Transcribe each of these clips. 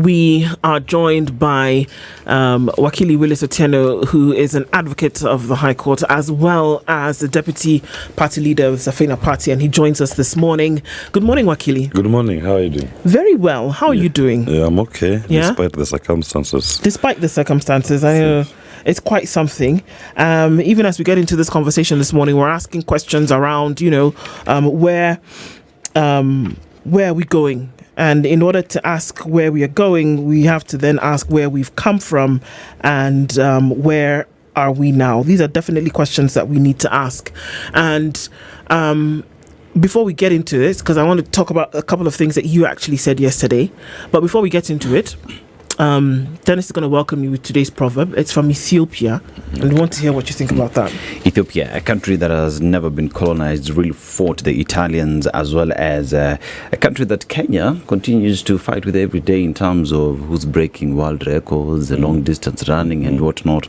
We are joined by Wakili WILLIS OTIENO, who is an advocate of the High Court, as well as the Deputy Party Leader of the Safina Party, and he joins us this morning. Good morning, Wakili. Good morning. How are you doing? Very well. How are you doing? Yeah, I'm okay, despite the circumstances. Despite the circumstances, I know it's quite something. Even as we get into this conversation this morning, we're asking questions around, where are we going? And in order to ask where we are going, we have to then ask where we've come from and where are we now? These are definitely questions that we need to ask. And before we get into this, because I want to talk about a couple of things that you actually said yesterday, but before we get into it, Dennis is going to welcome you with today's proverb. It's from Ethiopia, and we want to hear what you think about that. Ethiopia, a country that has never been colonized, really fought the Italians, as well as a country that Kenya continues to fight with every day in terms of who's breaking world records, the long distance running and whatnot.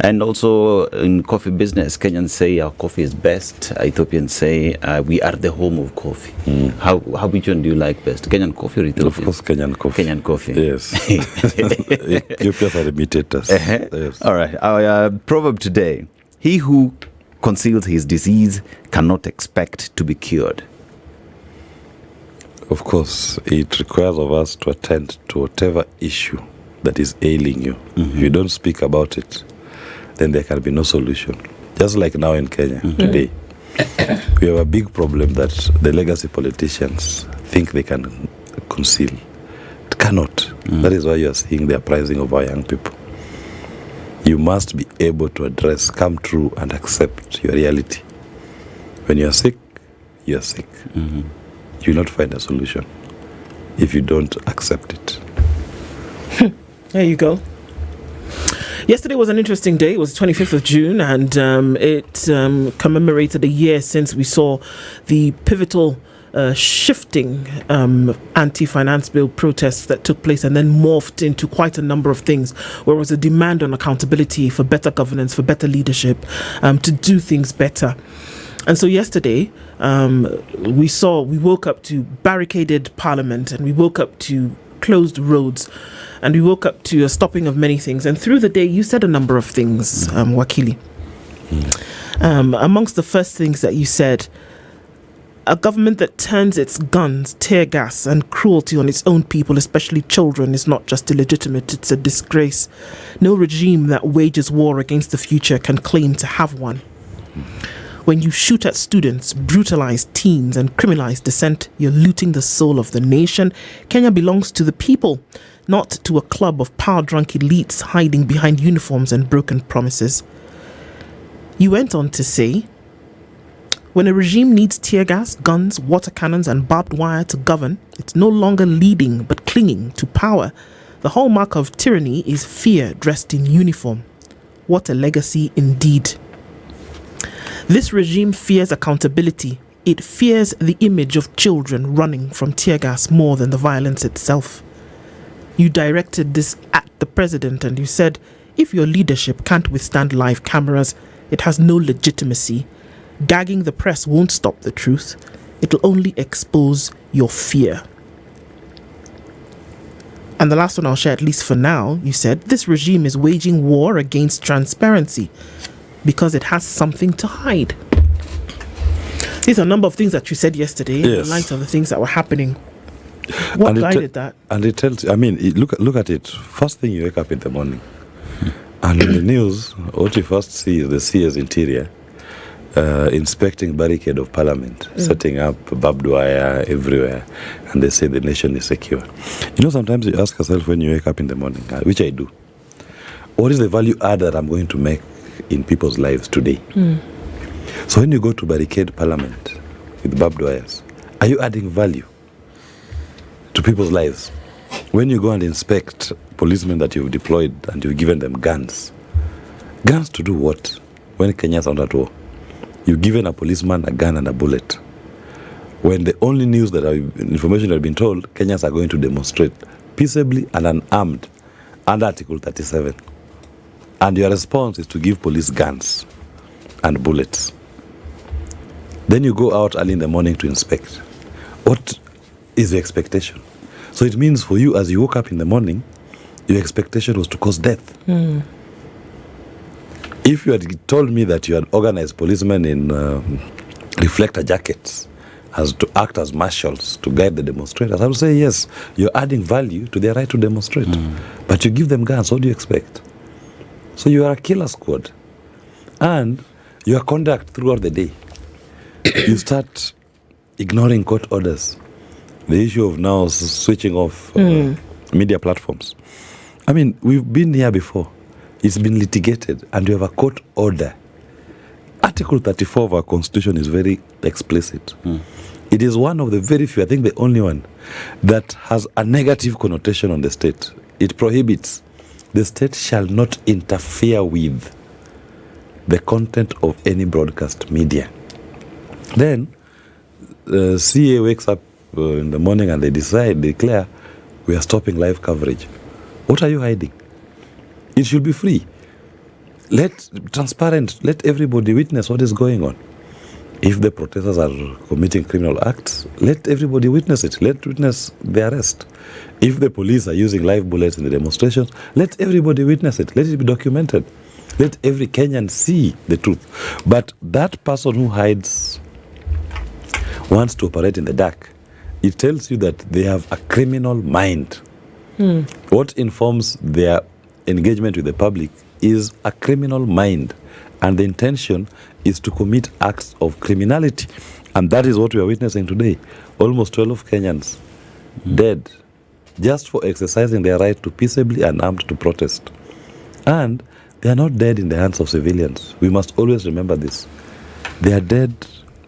And also in coffee business, Kenyans say our coffee is best. Ethiopians say we are the home of coffee. Which one do you like best, Kenyan coffee or Ethiopian? Of course, Kenyan coffee. Kenyan coffee. Yes. Ethiopians are imitators. Yes. All right. Our proverb today: he who conceals his disease cannot expect to be cured. Of course, it requires of us to attend to whatever issue that is ailing you. If you don't speak about it, then there can be no solution. Just like now in Kenya today, we have a big problem that the legacy politicians think they can conceal. It cannot. That is why you are seeing the uprising of our young people. You must be able to address, come true and accept your reality. When you are sick, you are sick. You will not find a solution if you don't accept it. There you go. Yesterday was an interesting day. It was the 25th of June, and it commemorated a year since we saw the pivotal shifting anti-finance bill protests that took place and then morphed into quite a number of things, where there was a demand on accountability for better governance, for better leadership, to do things better. And so yesterday, we woke up to barricaded parliament, and we woke up to closed roads, and we woke up to a stopping of many things. And through the day, you said a number of things, Wakili. Amongst the first things that you said, a government that turns its guns, tear gas and cruelty on its own people, especially children, is not just illegitimate, it's a disgrace. No regime that wages war against the future can claim to have one. When you shoot at students, brutalize teens and criminalize dissent, you're looting the soul of the nation. Kenya belongs to the people, not to a club of power-drunk elites hiding behind uniforms and broken promises. You went on to say, when a regime needs tear gas, guns, water cannons and barbed wire to govern, it's no longer leading but clinging to power. The hallmark of tyranny is fear dressed in uniform. What a legacy indeed. This regime fears accountability. It fears the image of children running from tear gas more than the violence itself. You directed this at the president, and you said, if your leadership can't withstand live cameras, it has no legitimacy. Gagging the press won't stop the truth. It'll only expose your fear. And the last one I'll share, at least for now, you said, this regime is waging war against transparency because it has something to hide. These are a number of things that you said yesterday in light of the things that were happening. What guided that? And it tells you, look at it. First thing you wake up in the morning. And in the news, what you first see is the CS Interior inspecting barricade of parliament, setting up barbed wire everywhere, and they say the nation is secure. Sometimes you ask yourself when you wake up in the morning, which I do, what is the value add that I'm going to make in people's lives today? So when you go to barricade parliament with barbed wires, are you adding value to people's lives? When you go and inspect policemen that you've deployed and you've given them guns to do what? When Kenya's under at war, you've given a policeman a gun and a bullet. When the only news that information had been told, Kenyans are going to demonstrate peaceably and unarmed under Article 37. And your response is to give police guns and bullets. Then you go out early in the morning to inspect. What is the expectation? So it means for you, as you woke up in the morning, your expectation was to cause death. If you had told me that you had organized policemen in reflector jackets as to act as marshals to guide the demonstrators, I would say yes, you're adding value to their right to demonstrate. But you give them guns, what do you expect? So you are a killer squad. And your conduct throughout the day, you start ignoring court orders. The issue of now switching off media platforms. I mean, we've been here before. It's been litigated, and you have a court order. Article 34 of our Constitution is very explicit. It is one of the very few, I think the only one, that has a negative connotation on the state. It prohibits the state shall not interfere with the content of any broadcast media. Then, CA wakes up in the morning and they declare, we are stopping live coverage. What are you hiding? It should be free. Transparent, let everybody witness what is going on. If the protesters are committing criminal acts, let everybody witness it. Let witness the arrest. If the police are using live bullets in the demonstrations, let everybody witness it. Let it be documented. Let every Kenyan see the truth. But that person who hides wants to operate in the dark. It tells you that they have a criminal mind. What informs their engagement with the public is a criminal mind. And the intention is to commit acts of criminality. And that is what we are witnessing today. Almost 12 Kenyans dead just for exercising their right to peaceably and armed to protest. And they are not dead in the hands of civilians. We must always remember this. They are dead,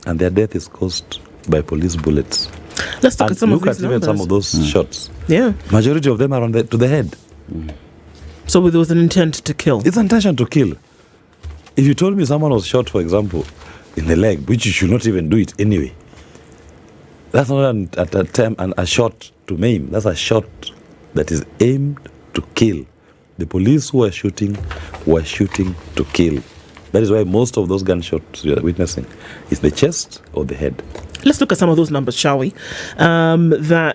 and their death is caused by police bullets. Let's look at some of these even some of those shots. Yeah. Majority of them are to the head. So there was an intent to kill. It's an intention to kill. If you told me someone was shot, for example, in the leg, which you should not even do it anyway, that's not a shot to maim. That's a shot that is aimed to kill. The police who were shooting to kill. That is why most of those gunshots you are witnessing is the chest or the head. Let's look at some of those numbers, shall we? According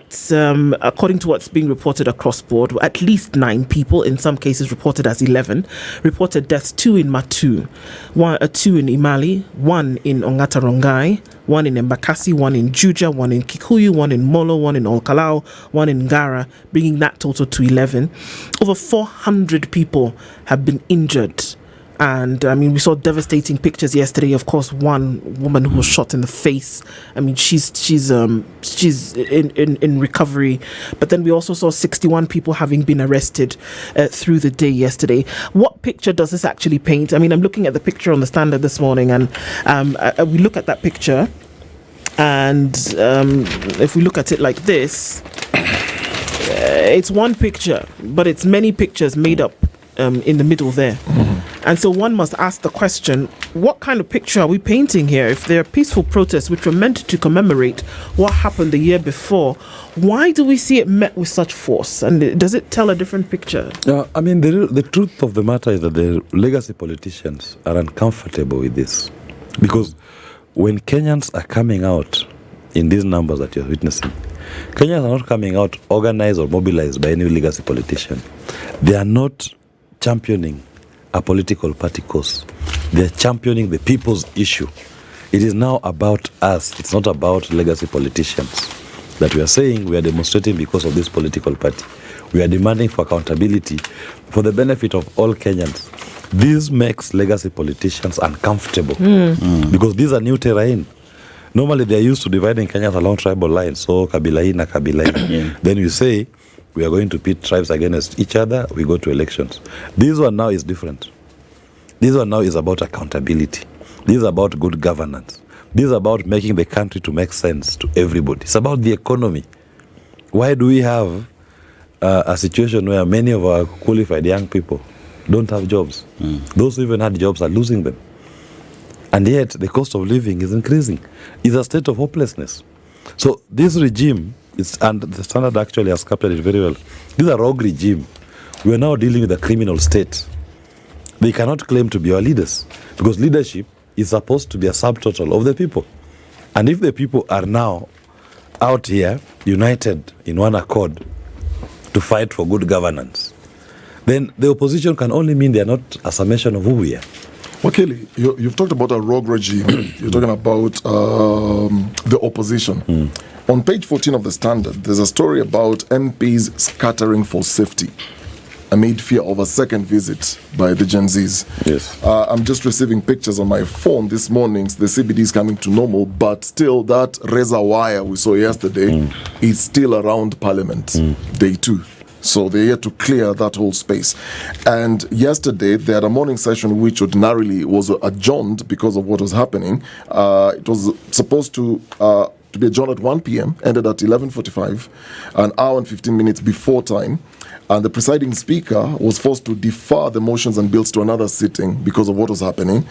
to what's being reported across board, at least 9 people, in some cases reported as 11, reported deaths, 2 in Matu, 2 in Imali, 1 in Ongata Rongai, 1 in Embakasi, 1 in Juja, 1 in Kikuyu, 1 in Molo, 1 in Olkalau, 1 in Ngara, bringing that total to 11. Over 400 people have been injured. And I mean, we saw devastating pictures yesterday. Of course, one woman who was shot in the face. I mean, she's in recovery. But then we also saw 61 people having been arrested through the day yesterday. What picture does this actually paint? I mean, I'm looking at the picture on the Standard this morning, and we look at that picture, and if we look at it like this, it's one picture, but it's many pictures made up in the middle there. And so one must ask the question, what kind of picture are we painting here? If there are peaceful protests which were meant to commemorate what happened the year before, why do we see it met with such force? And does it tell a different picture? I mean, the truth of the matter is that the legacy politicians are uncomfortable with this. Because when Kenyans are coming out in these numbers that you're witnessing, Kenyans are not coming out organized or mobilized by any legacy politician. They are not championing a political party cause. They're championing the people's issue. It is now about us. It's not about legacy politicians. That we are saying we are demonstrating because of this political party. We are demanding for accountability for the benefit of all Kenyans. This makes legacy politicians uncomfortable because these are new terrain. Normally they are used to dividing Kenyans along tribal lines. So Kabila hii na Kabila hii. Then you say, we are going to pit tribes against each other, we go to elections. This one now is different. This one now is about accountability. This is about good governance. This is about making the country to make sense to everybody. It's about the economy. Why do we have a situation where many of our qualified young people don't have jobs? Those who even had jobs are losing them. And yet the cost of living is increasing. It's a state of hopelessness. So this regime, and the Standard actually has captured it very well. This is a rogue regime. We are now dealing with a criminal state. They cannot claim to be our leaders because leadership is supposed to be a subtotal of the people. And if the people are now out here united in one accord to fight for good governance, then the opposition can only mean they are not a summation of who we are. Wakili, you've talked about a rogue regime. You're talking about the opposition. On page 14 of the Standard, there's a story about MPs scattering for safety amid fear of a second visit by the Gen Zs. Yes. I'm just receiving pictures on my phone this morning. The CBD is coming to normal, but still that razor wire we saw yesterday is still around Parliament, day 2. So they're here to clear that whole space. And yesterday, they had a morning session which ordinarily was adjourned because of what was happening. It was supposed to be adjourned at 1 p.m., ended at 11:45, an hour and 15 minutes before time. And the presiding speaker was forced to defer the motions and bills to another sitting because of what was happening.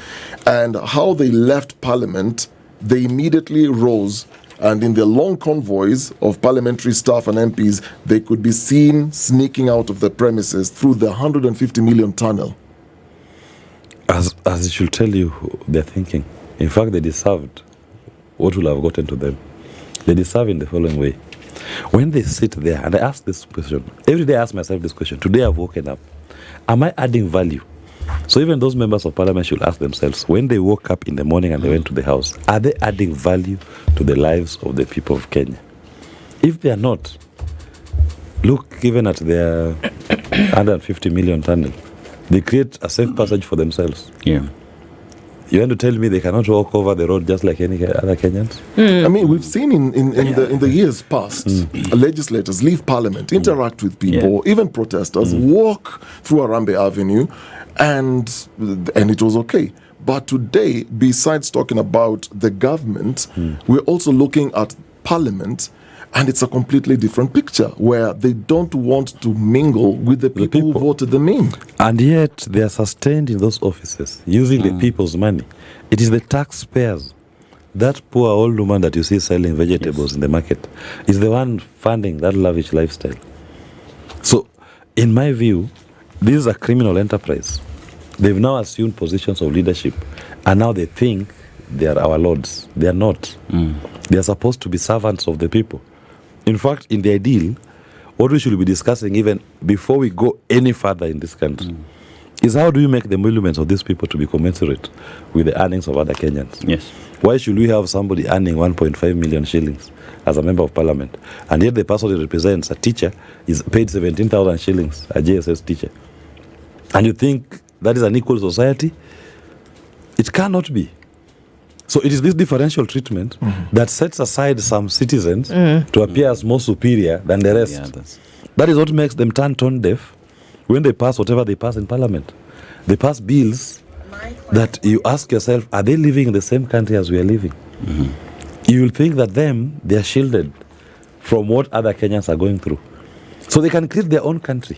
And how they left Parliament, they immediately rose, and in the long convoys of parliamentary staff and MPs, they could be seen sneaking out of the premises through the 150 million tunnel. As it should tell you their thinking. In fact, they deserved what will have gotten to them. They deserve in the following way. When they sit there, and I ask this question, every day I ask myself this question, today I've woken up, am I adding value? So even those members of parliament should ask themselves, when they woke up in the morning and they went to the house, are they adding value to the lives of the people of Kenya? If they are not, look, even at their 150 million tunnel, they create a safe passage for themselves. Yeah. You want to tell me they cannot walk over the road just like any other Kenyans? I mean, we've seen in the years past, legislators leave Parliament, interact with people, even protesters, walk through Arambe Avenue, and it was okay. But today, besides talking about the government, we're also looking at Parliament, and it's a completely different picture where they don't want to mingle with the people who voted them in. And yet they are sustained in those offices using the people's money. It is the taxpayers. That poor old woman that you see selling vegetables in the market is the one funding that lavish lifestyle. So, in my view, this is a criminal enterprise. They've now assumed positions of leadership, and now they think they are our lords. They are not. They are supposed to be servants of the people. In fact, in the ideal, what we should be discussing even before we go any further in this country is how do you make the emoluments of these people to be commensurate with the earnings of other Kenyans? Yes. Why should we have somebody earning 1.5 million shillings as a member of parliament, and yet the person he represents, a teacher, is paid 17,000 shillings, a JSS teacher? And you think that is an equal society? It cannot be. So it is this differential treatment that sets aside some citizens to appear as more superior than the rest. Yeah, That is what makes them turn tone deaf when they pass whatever they pass in parliament. They pass bills that you ask yourself, are they living in the same country as we are living? You will think that they are shielded from what other Kenyans are going through. So they can create their own country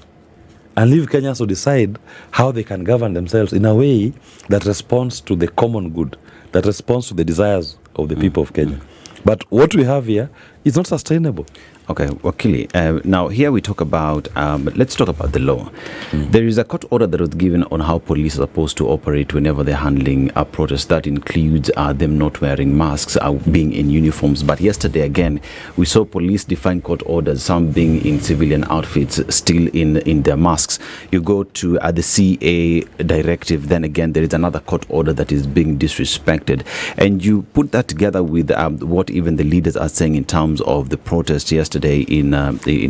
and leave Kenyans to decide how they can govern themselves in a way that responds to the common good, that responds to the desires of the people of Kenya. But what we have here is not sustainable. Okay, Wakili, now here we talk about, let's talk about the law. There is a court order that was given on how police are supposed to operate whenever they're handling a protest. That includes them not wearing masks, being in uniforms. But yesterday, again, we saw police define court orders, some being in civilian outfits, still in their masks. You go to the CA directive, then again, there is another court order that is being disrespected. And you put that together with what even the leaders are saying in terms of the protest yesterday in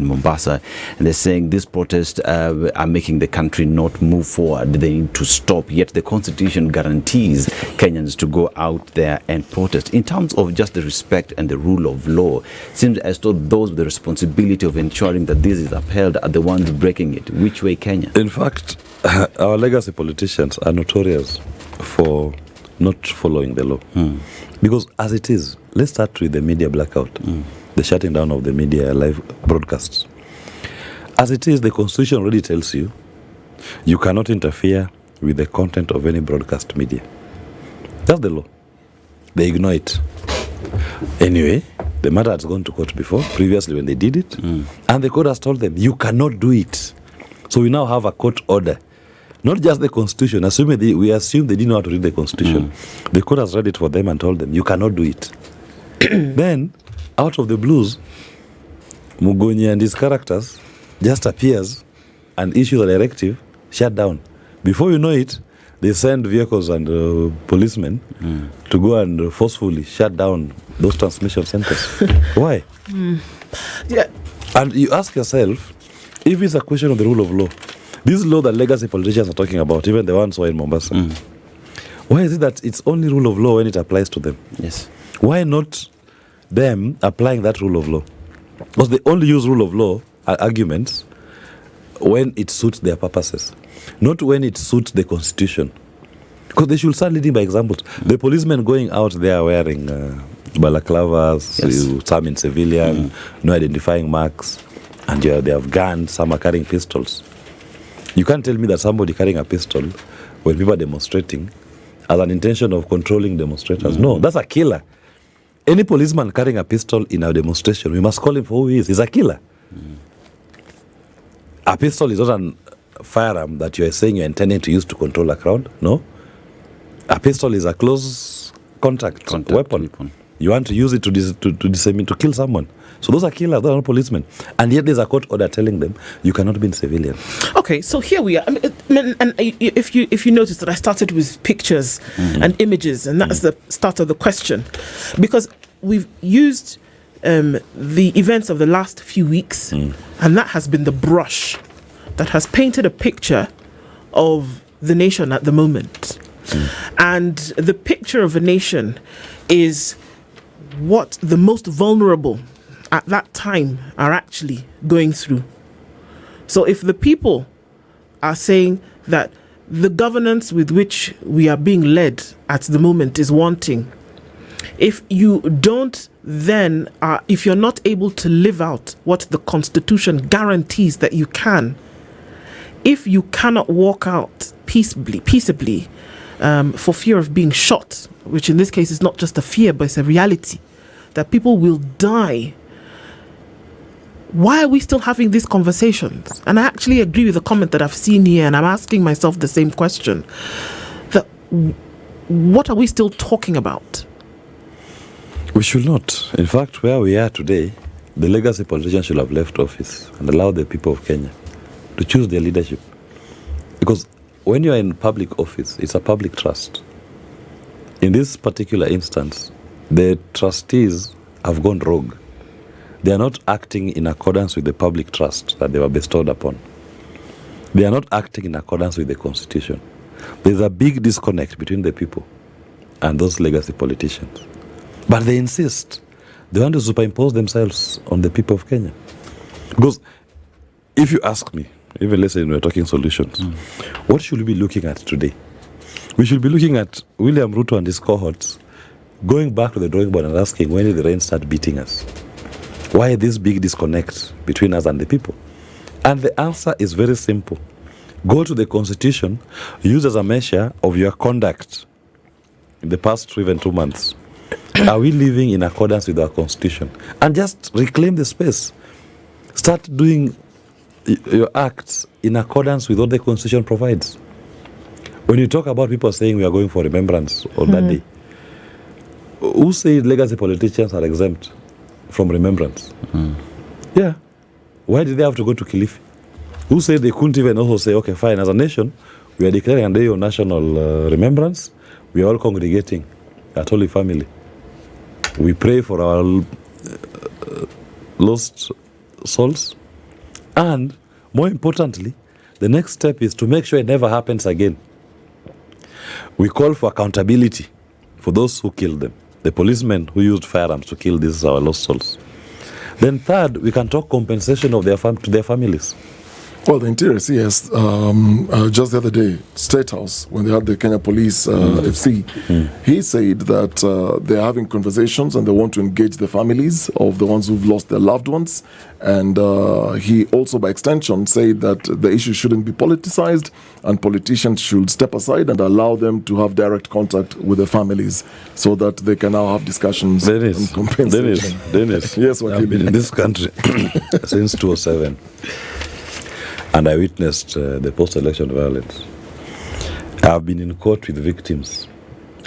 Mombasa, and they're saying these protests are making the country not move forward. They need to stop. Yet the constitution guarantees Kenyans to go out there and protest. In terms of just the respect and the rule of law, seems as though those with the responsibility of ensuring that this is upheld are the ones breaking it. Which way, Kenya? In fact, our legacy politicians are notorious for not following the law. Because as it is, let's start with the media blackout. The shutting down of the media live broadcasts. As it is, the Constitution already tells you you cannot interfere with the content of any broadcast media. That's the law. They ignore it. Anyway, the matter has gone to court before, previously when they did it, and the court has told them, you cannot do it. So we now have a court order. Not just the Constitution. We assume they didn't know how to read the Constitution. The court has read it for them and told them, you cannot do it. Then, out of the blues, Mugonyi and his characters just appears and issues a directive, shut down. Before you know it, they send vehicles and policemen to go and forcefully shut down those transmission centers. Why? Yeah. And you ask yourself, if it's a question of the rule of law, this law that legacy politicians are talking about, even the ones who are in Mombasa, why is it that it's only rule of law when it applies to them? Yes. Why not them applying that rule of law? Because they only use rule of law arguments when it suits their purposes, not when it suits the constitution. Because they should start leading by examples. The policemen going out there wearing balaclavas, some in civilian, no identifying marks, and they have guns, some are carrying pistols. You can't tell me that somebody carrying a pistol when people are demonstrating has an intention of controlling demonstrators. No, that's a killer. Any policeman carrying a pistol in a demonstration, we must call him for who he is. He's a killer. A pistol is not a firearm that you are saying you're intending to use to control a crowd. No. A pistol is a close contact weapon. You want to use it to disseminate, to kill someone. So those are killers, those are not policemen. And yet there's a court order telling them you cannot be in civilian. Okay, so here we are. And if you notice that I started with pictures and images, and that's the start of the question, because we've used the events of the last few weeks, and that has been the brush that has painted a picture of the nation at the moment. And the picture of a nation is what the most vulnerable at that time are actually going through. So if the people are saying that the governance with which we are being led at the moment is wanting, if you don't then, if you're not able to live out what the Constitution guarantees that you can, if you cannot walk out peaceably, for fear of being shot, which in this case is not just a fear, but it's a reality, that people will die. Why are we still having these conversations? And I actually agree with the comment that I've seen here, and I'm asking myself the same question. That what are we still talking about? We should not. In fact, where we are today, the legacy politicians should have left office and allowed the people of Kenya to choose their leadership. Because when you are in public office, it's a public trust. In this particular instance, the trustees have gone rogue. They are not acting in accordance with the public trust that they were bestowed upon. They are not acting in accordance with the Constitution. There's a big disconnect between the people and those legacy politicians. But they insist. They want to superimpose themselves on the people of Kenya. Because if you ask me, even let's say we're talking solutions, what should we be looking at today? We should be looking at William Ruto and his cohorts going back to the drawing board and asking, when did the rain start beating us? Why this big disconnect between us and the people? And the answer is very simple. Go to the Constitution, use as a measure of your conduct in the past even 2 months. Are we living in accordance with our Constitution? And just reclaim the space. Start doing your acts in accordance with what the Constitution provides. When you talk about people saying we are going for remembrance on that day, who said legacy politicians are exempt from remembrance? Yeah. Why did they have to go to Kilifi? Who said they couldn't even also say, okay, fine, as a nation, we are declaring a day of national remembrance. We are all congregating at Holy Family. We pray for our lost souls. And more importantly, the next step is to make sure it never happens again. We call for accountability for those who killed them, the policemen who used firearms to kill these our lost souls. Then third, we can talk compensation of to their families. Well, the Interior CS, just the other day, State House, when they had the Kenya Police FC, he said that they're having conversations and they want to engage the families of the ones who've lost their loved ones. And he also, by extension, said that the issue shouldn't be politicized and politicians should step aside and allow them to have direct contact with the families so that they can now have discussions on compensation. Dennis, yes, I've been in this country since 2007. And I witnessed the post-election violence. I've been in court with victims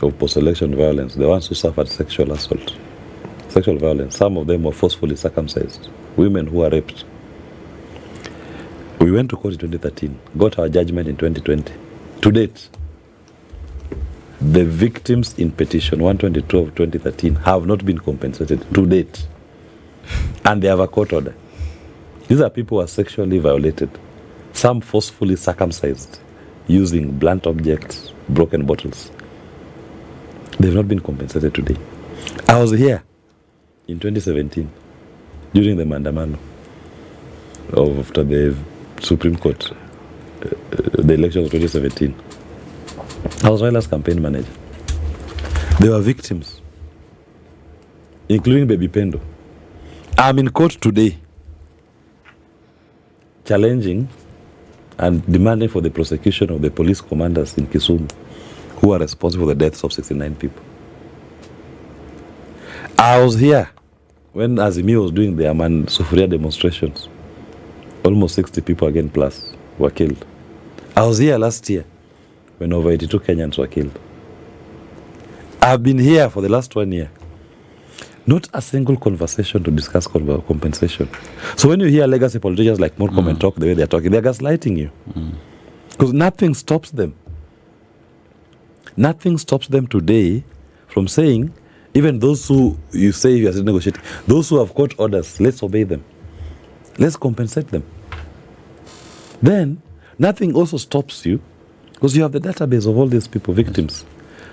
of post-election violence, the ones who suffered sexual assault, sexual violence. Some of them were forcefully circumcised. Women who were raped. We went to court in 2013, got our judgment in 2020. To date, the victims in petition 122 of 2013 have not been compensated to date. And they have a court order. These are people who are sexually violated, some forcefully circumcised, using blunt objects, broken bottles. They've not been compensated today. I was here in 2017 during the Mandamano after the Supreme Court, the elections of 2017. I was Raila's campaign manager. They were victims, including Baby Pendo. I'm in court today, challenging and demanding for the prosecution of the police commanders in Kisumu who are responsible for the deaths of 69 people. I was here when Azimio was doing the Aman Sufuria demonstrations. Almost 60 people again plus were killed. I was here last year when over 82 Kenyans were killed. I've been here for the last 1 year. Not a single conversation to discuss compensation. So when you hear legacy politicians like Murkomen talk the way they're talking, they're gaslighting you. Because nothing stops them. Nothing stops them today from saying, even those who you say you are still negotiating, those who have court orders, let's obey them. Let's compensate them. Then, nothing also stops you, because you have the database of all these people, victims,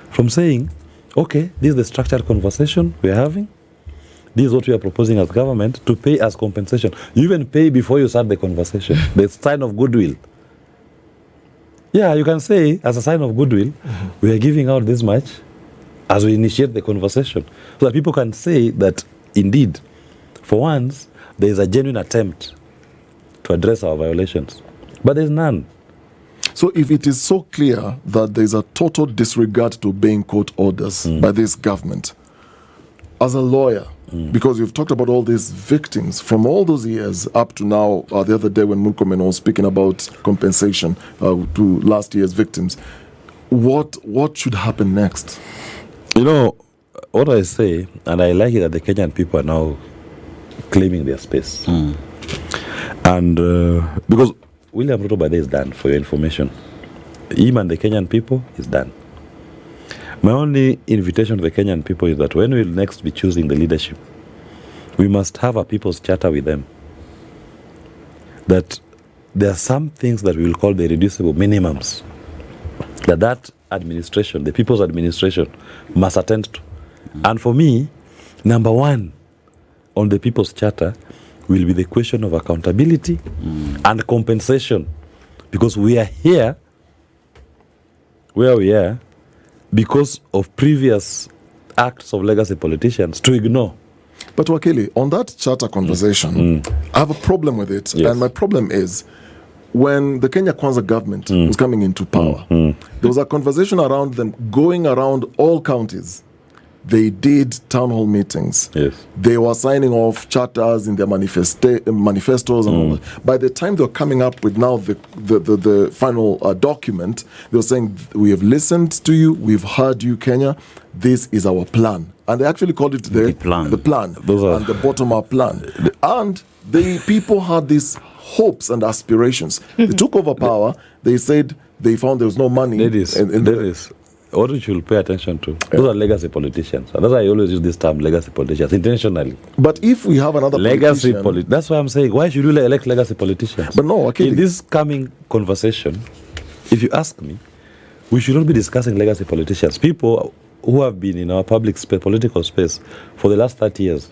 from saying, okay, this is the structured conversation we are having. This is what we are proposing as government to pay as compensation. You even pay before you start the conversation. The sign of goodwill. Yeah, you can say, as a sign of goodwill, we are giving out this much as we initiate the conversation. So that people can say that, indeed, for once, there is a genuine attempt to address our violations. But there's none. So if it is so clear that there is a total disregard to obeying court orders by this government, as a lawyer, because you've talked about all these victims from all those years up to now, the other day when Murkomen was speaking about compensation to last year's victims, what should happen next? You know, what I say, and I like it that the Kenyan people are now claiming their space. And because William Ruto by day is done, for your information. Him and the Kenyan people is done. My only invitation to the Kenyan people is that when we'll next be choosing the leadership, we must have a people's charter with them. That there are some things that we will call the irreducible minimums that administration, the people's administration, must attend to. And for me, number one on the people's charter will be the question of accountability and compensation. Because we are here where we are because of previous acts of legacy politicians to ignore. But Wakili, on that charter conversation, I have a problem with it. Yes. And my problem is, when the Kenya Kwanza government was coming into power, there was a conversation around them going around all counties. They did town hall meetings. Yes. They were signing off charters in their manifestos and all that. By the time they were coming up with now the final document, they were saying, we have listened to you, we've heard you, Kenya, this is our plan. And they actually called it the plan. The plan. And the bottom-up plan. And the people had these hopes and aspirations. They took over power. They said they found there was no money. What we should pay attention to, those are legacy politicians. And that's why I always use this term, legacy politicians, intentionally. But if we have another that's why I'm saying, why should we elect legacy politicians? But no, okay. In this coming conversation, if you ask me, we should not be discussing legacy politicians. People who have been in our public political space for the last 30 years,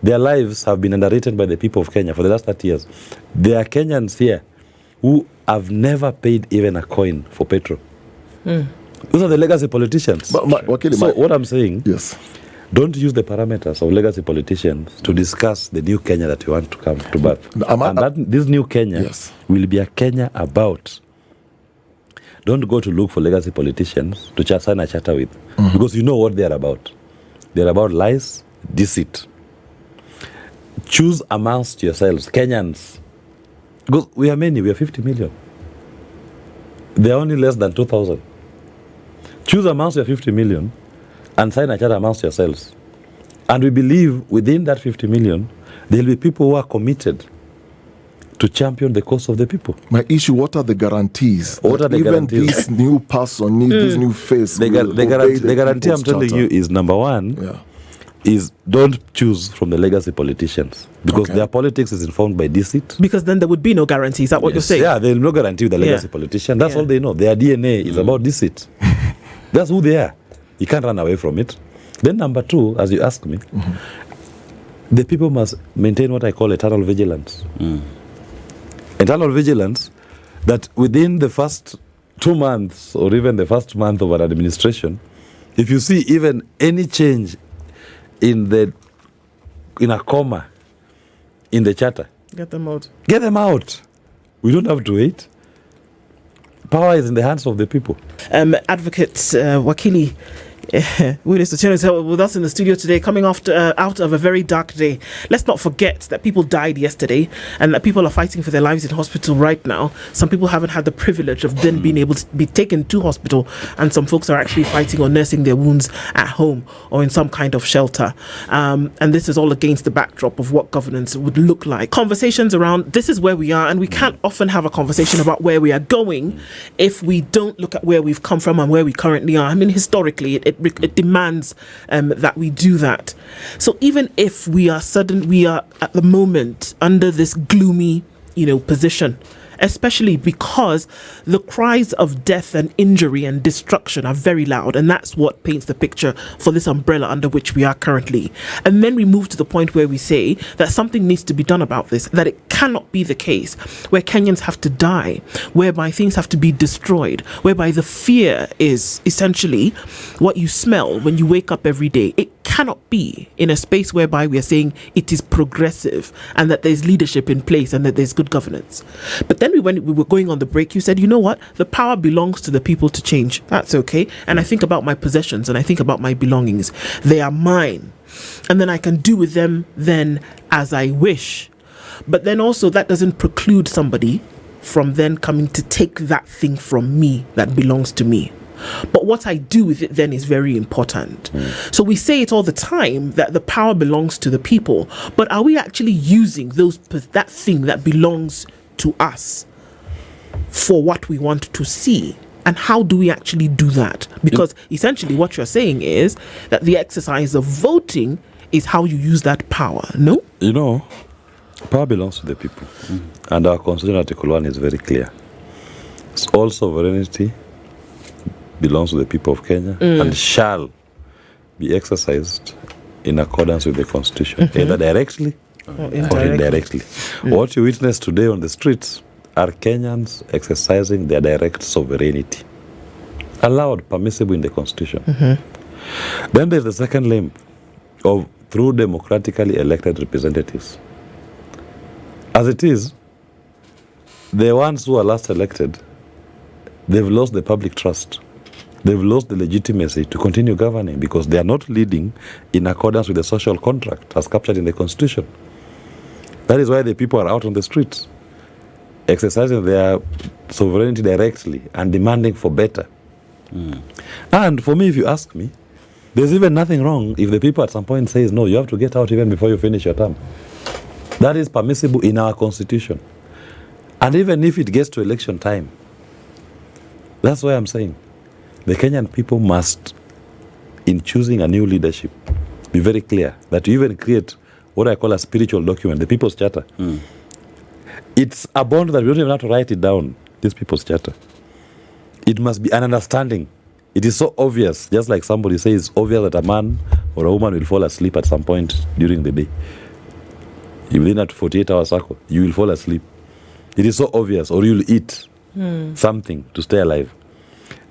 their lives have been underwritten by the people of Kenya for the last 30 years. There are Kenyans here who have never paid even a coin for petrol. Those are the legacy politicians. But what I'm saying, yes, don't use the parameters of legacy politicians to discuss the new Kenya that you want to come to birth. This new Kenya will be a Kenya about. Don't go to look for legacy politicians to sign a charter with, because you know what they are about. They are about lies, deceit. Choose amongst yourselves, Kenyans. Because we are many, we are 50 million. They are only less than 2,000. Choose amongst your 50 million and sign a charter amongst yourselves And we believe within that 50 million, there will be people who are committed to champion the cause of the people. My issue, what are the guarantees? What are the even guarantees? this new person, this new face, The guarantee I'm People's telling Charter? you is number one, Yeah. is don't choose from the legacy politicians, because Okay. their politics is informed by deceit. Because then there would be no guarantee. Is that what you're saying? Yeah, there's no guarantee with the legacy Yeah. politician. That's Yeah. all they know. Their DNA is about deceit. That's who they are. You can't run away from it. Then number two, as you ask me, the people must maintain what I call eternal vigilance. Eternal vigilance, that within the first 2 months or even the first month of an administration, if you see even any change in a comma in the charter, Get them out. get them out. We don't have to wait. Power is in the hands of the people. Advocate Wakili WILLIS OTIENO is with us in the studio today, coming out of a very dark day. Let's not forget that people died yesterday and that people are fighting for their lives in hospital right now. Some people haven't had the privilege of then being able to be taken to hospital, and some folks are actually fighting or nursing their wounds at home or in some kind of shelter. And this is all against the backdrop of what governance would look like. Conversations around this is where we are, and we can't often have a conversation about where we are going if we don't look at where we've come from and where we currently are. I mean, historically, it demands that we do that. So even if we are at the moment under this gloomy, position, especially because the cries of death and injury and destruction are very loud, and that's what paints the picture for this umbrella under which we are currently. And then we move to the point where we say that something needs to be done about this, that it cannot be the case where Kenyans have to die, whereby things have to be destroyed, whereby the fear is essentially what you smell when you wake up every day. It cannot be in a space whereby we are saying it is progressive and that there's leadership in place and that there's good governance. But then when we were going on the break, you said, you know what? The power belongs to the people to change. That's okay. And I think about my possessions and I think about my belongings. They are mine. And then I can do with them then as I wish. But then also that doesn't preclude somebody from then coming to take that thing from me that belongs to me. But what I do with it then is very important. So we say it all the time that the power belongs to the people, but are we actually using that thing that belongs to us for what we want to see? And how do we actually do that? Because essentially what you're saying is that the exercise of voting is how you use that power, no? Power belongs to the people. And our Constitution Article 1 is very clear. It's all sovereignty belongs to the people of Kenya and shall be exercised in accordance with the Constitution, either directly or indirectly. What you witness today on the streets are Kenyans exercising their direct sovereignty, allowed, permissible in the Constitution. Then there's the second limb of through democratically elected representatives. As it is, the ones who are last elected, they've lost the public trust. They've lost the legitimacy to continue governing because they are not leading in accordance with the social contract as captured in the Constitution. That is why the people are out on the streets, exercising their sovereignty directly and demanding for better. And for me, if you ask me, there's even nothing wrong if the people at some point says, no, you have to get out even before you finish your term. That is permissible in our Constitution. And even if it gets to election time, that's why I'm saying the Kenyan people must, in choosing a new leadership, be very clear that you even create what I call a spiritual document, the People's Charter. It's a bond that we don't even have to write it down, this People's Charter. It must be an understanding. It is so obvious, just like somebody says, it's obvious that a man or a woman will fall asleep at some point during the day. Within a 48-hour cycle, you will fall asleep. It is so obvious, or you'll eat something to stay alive.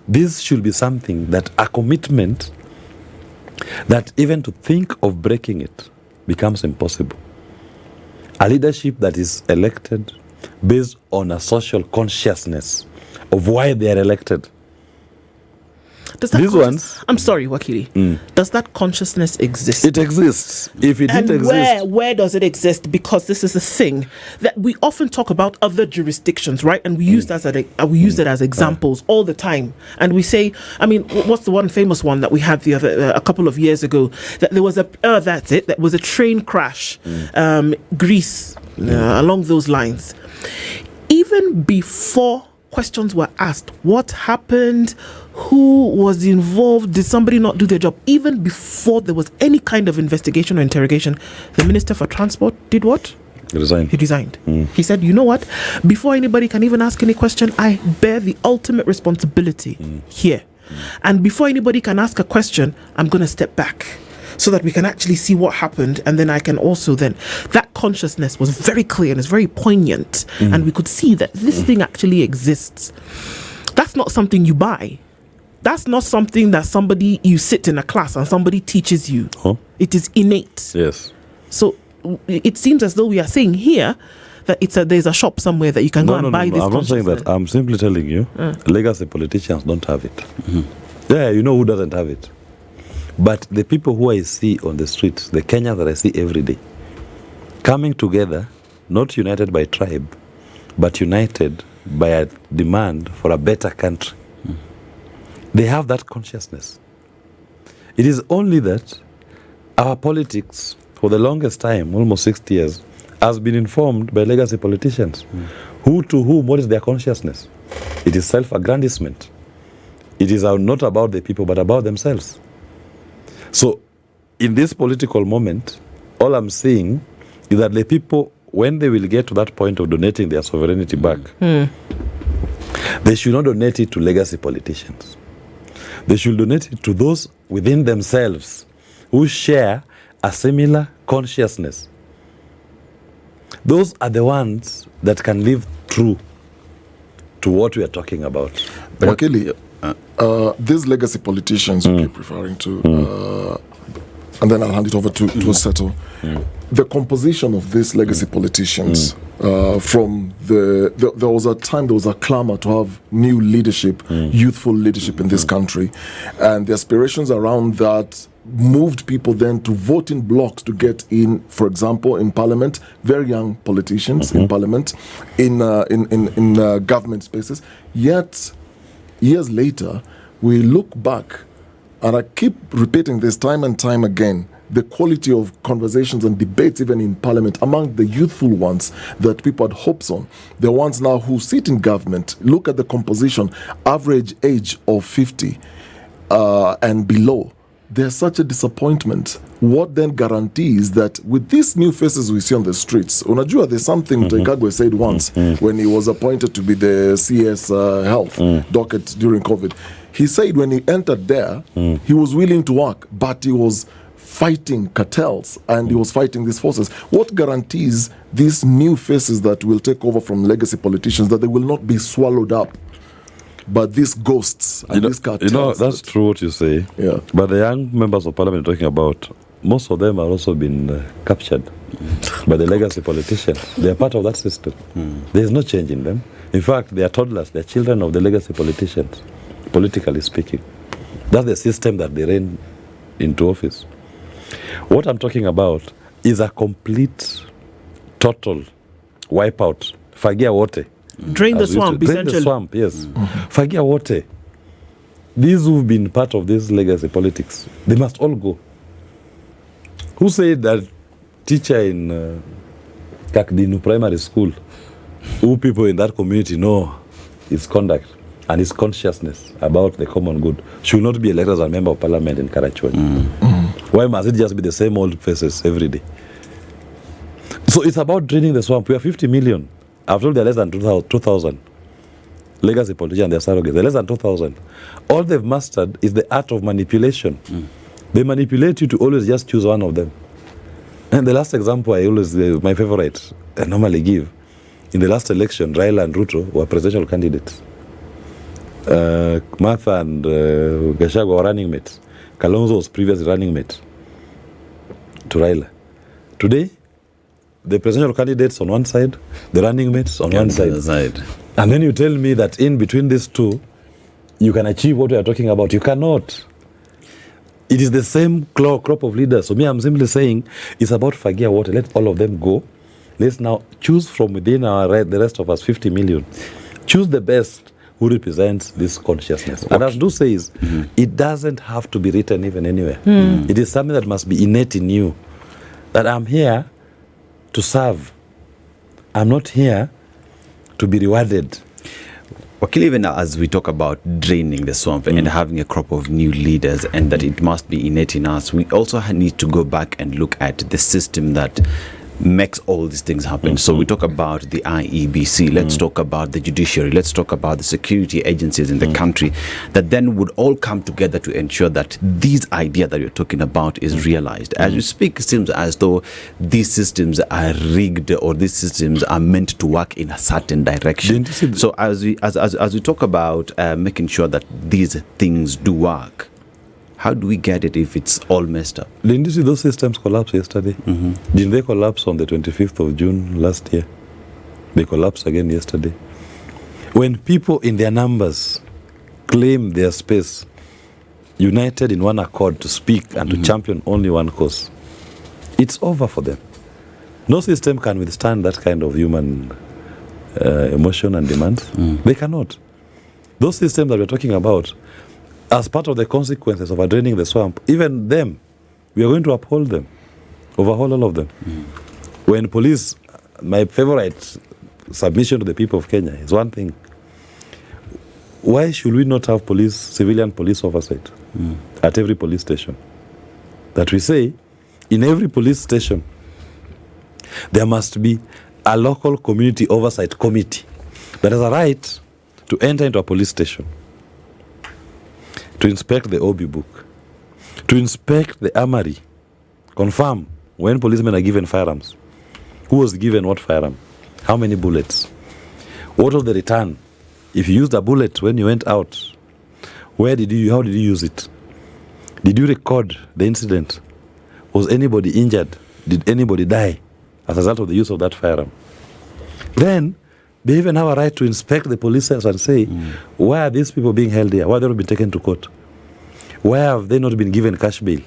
This should be something that a commitment that even to think of breaking it becomes impossible. A leadership that is elected based on a social consciousness of why they are elected. Does that These ones, I'm sorry, Wakili. Does that consciousness exist? it exists. If it and didn't exist, where does it exist? Because this is a thing that we often talk about other jurisdictions, right? And we use that use it as examples all the time. And we say, I mean, what's the one famous one that we had the other a couple of years ago? That there was that was a train crash, Greece, along those lines. Even before questions were asked, what happened, who was involved, did somebody not do their job, even before there was any kind of investigation or interrogation, the Minister for Transport did what? He resigned. He said, you know what, before anybody can even ask any question, I bear the ultimate responsibility here, and before anybody can ask a question, I'm going to step back so that we can actually see what happened, and then I can also that consciousness was very clear and it's very poignant, and we could see that this thing actually exists. That's not something you buy. That's not something that you sit in a class and somebody teaches you. It is innate. yes. So it seems as though we are saying here that there's a shop somewhere that you can go and buy this. I'm not saying that. I'm simply telling you, legacy politicians don't have it. Yeah, you know who doesn't have it. But the people who I see on the streets, the Kenyans that I see every day, coming together, not united by tribe, but united by a demand for a better country. They have that consciousness. It is only that our politics, for the longest time, almost 60 years, has been informed by legacy politicians. Who to whom, what is their consciousness? It is self-aggrandizement. It is not about the people, but about themselves. So, in this political moment, all I'm saying is that the people, when they will get to that point of donating their sovereignty back, they should not donate it to legacy politicians. They should donate it to those within themselves who share a similar consciousness. Those are the ones that can live true to what we are talking about. Wakili, these legacy politicians you keep referring to, and then I'll hand it over to Settle. The composition of these legacy politicians, from there was a time, there was a clamor to have new leadership, youthful leadership in this country, and the aspirations around that moved people then to vote in blocks to get in, for example, in parliament, very young politicians in parliament, in government spaces. Yet, years later, we look back, and I keep repeating this time and time again, the quality of conversations and debates even in parliament among the youthful ones that people had hopes on, the ones now who sit in government, look at the composition, average age of 50 and below. There's such a disappointment. What then guarantees that with these new faces we see on the streets, unajua, there's something Taikagwe said once when he was appointed to be the CS health docket during COVID. He said when he entered there, he was willing to work, but he was fighting cartels and he was fighting these forces. What guarantees these new faces that will take over from legacy politicians that they will not be swallowed up by these ghosts and these cartels? You know, that's true what you say. Yeah. But the young members of parliament you're talking about, most of them have also been captured by the legacy politicians. They are part of that system. There is no change in them. In fact, they are toddlers. They are children of the legacy politicians, politically speaking. That's the system that they reign into office. What I'm talking about is a complete, total wipeout. Fagia wote. Drain the swamp, Drain essentially. the swamp, yes. Fagia wote. These who've been part of this legacy politics, they must all go. Who said that teacher in Kakdinu primary school, who people in that community know his conduct and his consciousness about the common good, should not be elected as a member of parliament in Karachuan? Why must it just be the same old faces every day? So it's about draining the swamp. We have 50 million. I've told they're less than 2,000. Legacy politicians, they're surrogates. They're less than 2,000. All they've mastered is the art of manipulation. They manipulate you to always just choose one of them. And the last example I always, my favorite, I normally give, in the last election, Raila and Ruto were presidential candidates. Martha and Gachagua were running mates. Kalonzo was previously running mate to Raila. Today, the presidential candidates on one side, the running mates on one side. And then you tell me that in between these two, you can achieve what we are talking about. You cannot. It is the same crop of leaders. So me, I'm simply saying it's about Fagia Water. Let all of them go. Let's now choose from within the rest of us, 50 million. Choose the best who represents this consciousness. And as Du says, it doesn't have to be written even anywhere. It is something that must be innate in you. That I'm here to serve. I'm not here to be rewarded. Wakili, even as we talk about draining the swamp and having a crop of new leaders, and that it must be innate in us, we also need to go back and look at the system that makes all these things happen. So we talk about the IEBC, let's talk about the judiciary, let's talk about the security agencies in the country that then would all come together to ensure that this idea that you're talking about is realized. As you speak, it seems as though these systems are rigged, or these systems are meant to work in a certain direction. So as we talk about making sure that these things do work, how do we get it if it's all messed up? Didn't you see those systems collapse yesterday? Didn't they collapse on the 25th of June last year? They collapsed again yesterday. When people in their numbers claim their space, united in one accord to speak and to champion only one cause, it's over for them. No system can withstand that kind of human emotion and demands. They cannot. Those systems that we're talking about, as part of the consequences of draining the swamp, even them, we are going to uphold them, overhaul all of them. When police, my favorite submission to the people of Kenya is one thing. Why should we not have civilian police oversight at every police station? That we say, in every police station, there must be a local community oversight committee that has a right to enter into a police station, to inspect the OB book, to inspect the armory, confirm when policemen are given firearms, who was given what firearm, how many bullets, what was the return, if you used a bullet when you went out, how did you use it, did you record the incident, was anybody injured, did anybody die as a result of the use of that firearm. Then they even have a right to inspect the police cells and say, why are these people being held here? Why have they not been taken to court? Why have they not been given cash bail?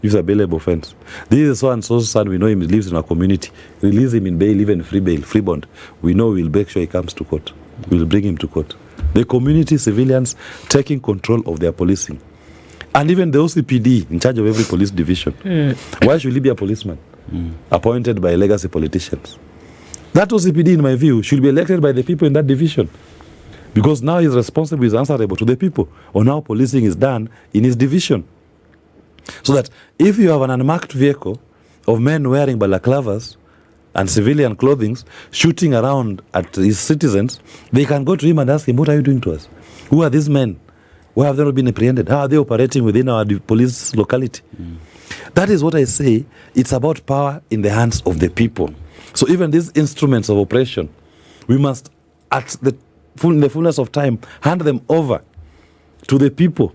It's a bailable offense. This is so and so's son, we know him, he lives in our community. Release him in bail, even free bail, free bond. We know we'll make sure he comes to court. We'll bring him to court. The community civilians taking control of their policing. And even the OCPD in charge of every police division. Why should he be a policeman? Appointed by legacy politicians. That OCPD, in my view, should be elected by the people in that division. Because now he's responsible, he's answerable to the people on how policing is done in his division. So that if you have an unmarked vehicle of men wearing balaclavas and civilian clothing shooting around at his citizens, they can go to him and ask him, what are you doing to us? Who are these men? Why have they not been apprehended? How are they operating within our police locality? That is what I say. It's about power in the hands of the people. So even these instruments of oppression, we must, in the fullness of time, hand them over to the people.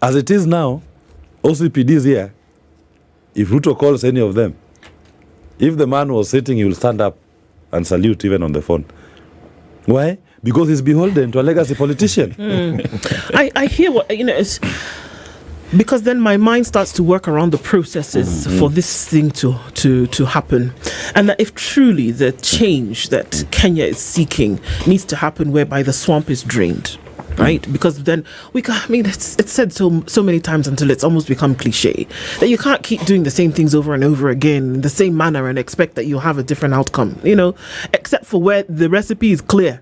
As it is now, OCPD is here. If Ruto calls any of them, if the man was sitting, he will stand up and salute even on the phone. Why? Because he's beholden to a legacy politician. I hear what, it's... Because then my mind starts to work around the processes for this thing to happen. And that if truly the change that Kenya is seeking needs to happen whereby the swamp is drained, right? Because then it's said so many times until it's almost become cliche that you can't keep doing the same things over and over again in the same manner and expect that you'll have a different outcome, except for where the recipe is clear.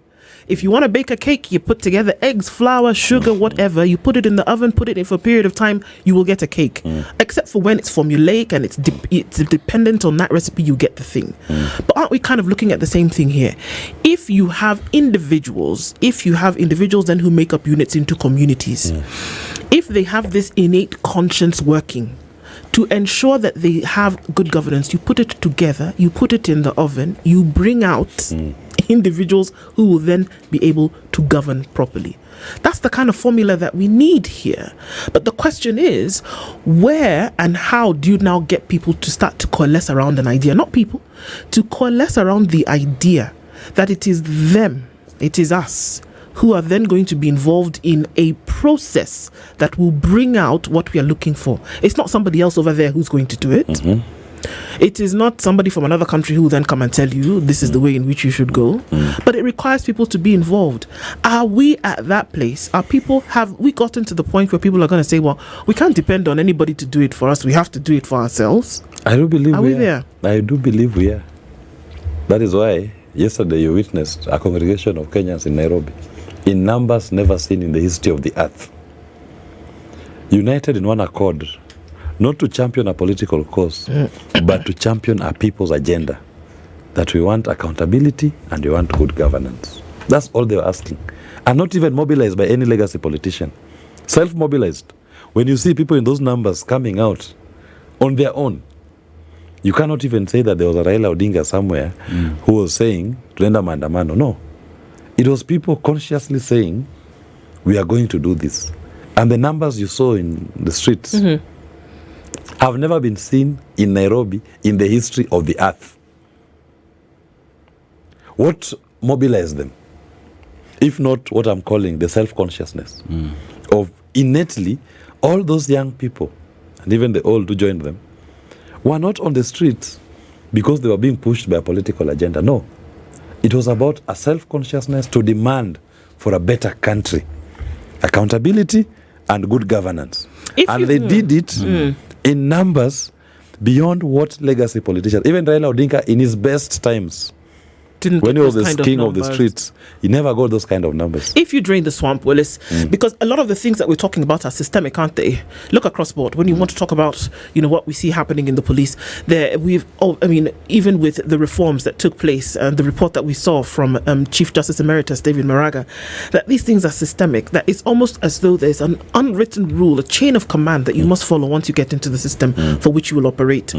If you want to bake a cake, you put together eggs, flour, sugar, whatever. You put it in the oven, put it in for a period of time, you will get a cake. Except for when it's formulaic and it's dependent on that recipe, you get the thing. But aren't we kind of looking at the same thing here? If you have individuals then who make up units into communities, if they have this innate conscience working to ensure that they have good governance, you put it together, you put it in the oven, you bring out individuals who will then be able to govern properly. That's the kind of formula that we need here. But the question is, where and how do you now get people to start to coalesce around an idea? Not people, to coalesce around the idea that it is them, it is us, who are then going to be involved in a process that will bring out what we are looking for. It's not somebody else over there who's going to do it. It is not somebody from another country who will then come and tell you this is the way in which you should go. But it requires people to be involved. Are we at that place? Have we gotten to the point where people are going to say, well, we can't depend on anybody to do it for us. We have to do it for ourselves? I do believe we are there. I do believe we are. That is why yesterday you witnessed a congregation of Kenyans in Nairobi, in numbers never seen in the history of the earth, united in one accord, not to champion a political cause, but to champion a people's agenda, that we want accountability and we want good governance. That's all they were asking. And not even mobilized by any legacy politician. Self-mobilized. When you see people in those numbers coming out on their own, you cannot even say that there was a Raila Odinga somewhere who was saying, tunaenda maandamano. No. It was people consciously saying, we are going to do this. And the numbers you saw in the streets have never been seen in Nairobi in the history of the earth. What mobilized them? If not what I'm calling the self-consciousness of innately all those young people, and even the old who joined them, were not on the streets because they were being pushed by a political agenda. No. It was about a self-consciousness to demand for a better country, accountability and good governance. And they did it in numbers beyond what legacy politicians, even Raila Odinga in his best times, when he was the king of the streets, he never got those kind of numbers. If you drain the swamp, Willis, because a lot of the things that we're talking about are systemic, aren't they? Look across board. When you want to talk about, what we see happening in the police, even with the reforms that took place and the report that we saw from Chief Justice Emeritus David Maraga, that these things are systemic, that it's almost as though there's an unwritten rule, a chain of command that you must follow once you get into the system for which you will operate.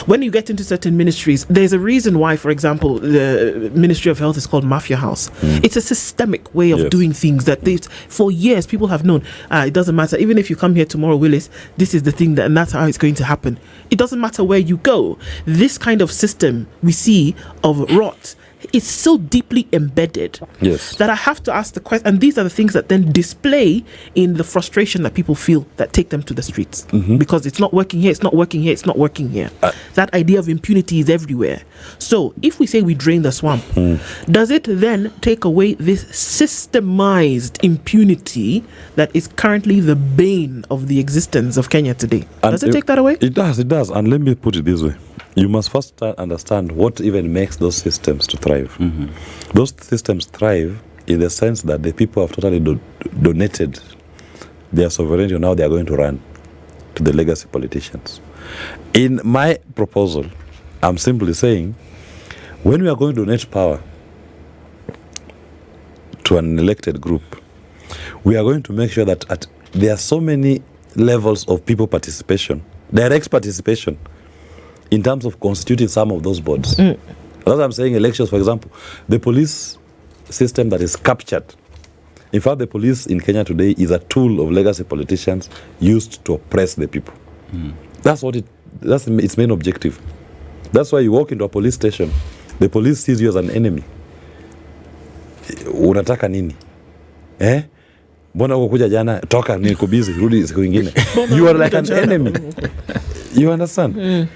When you get into certain ministries, there's a reason why, for example, the Ministry of Health is called Mafia House. It's a systemic way of doing things that for years people have known. It doesn't matter. Even if you come here tomorrow, Willis, this is the thing and that's how it's going to happen. It doesn't matter where you go. This kind of system we see of rot is so deeply embedded that I have to ask the question, and these are the things that then display in the frustration that people feel that take them to the streets, because it's not working here, it's not working here, it's not working here. That idea of impunity is everywhere. So if we say we drain the swamp, does it then take away this systemized impunity that is currently the bane of the existence of Kenya today? Does it take that away? It does. And let me put it this way. You must first understand what even makes those systems to thrive. Those systems thrive in the sense that the people have totally donated their sovereignty, and now they are going to run to the legacy politicians. In my proposal, I'm simply saying, when we are going to donate power to an elected group, we are going to make sure that there are so many levels of people participation, direct participation, in terms of constituting some of those boards. That's what I'm saying. Elections, for example, the police system that is captured. In fact, the police in Kenya today is a tool of legacy politicians used to oppress the people. That's its main objective. That's why you walk into a police station, the police sees you as an enemy. Unataka nini? Mbona uko kuja jana? Toka, niko busy, rudi siku nyingine. You are like an enemy. You understand?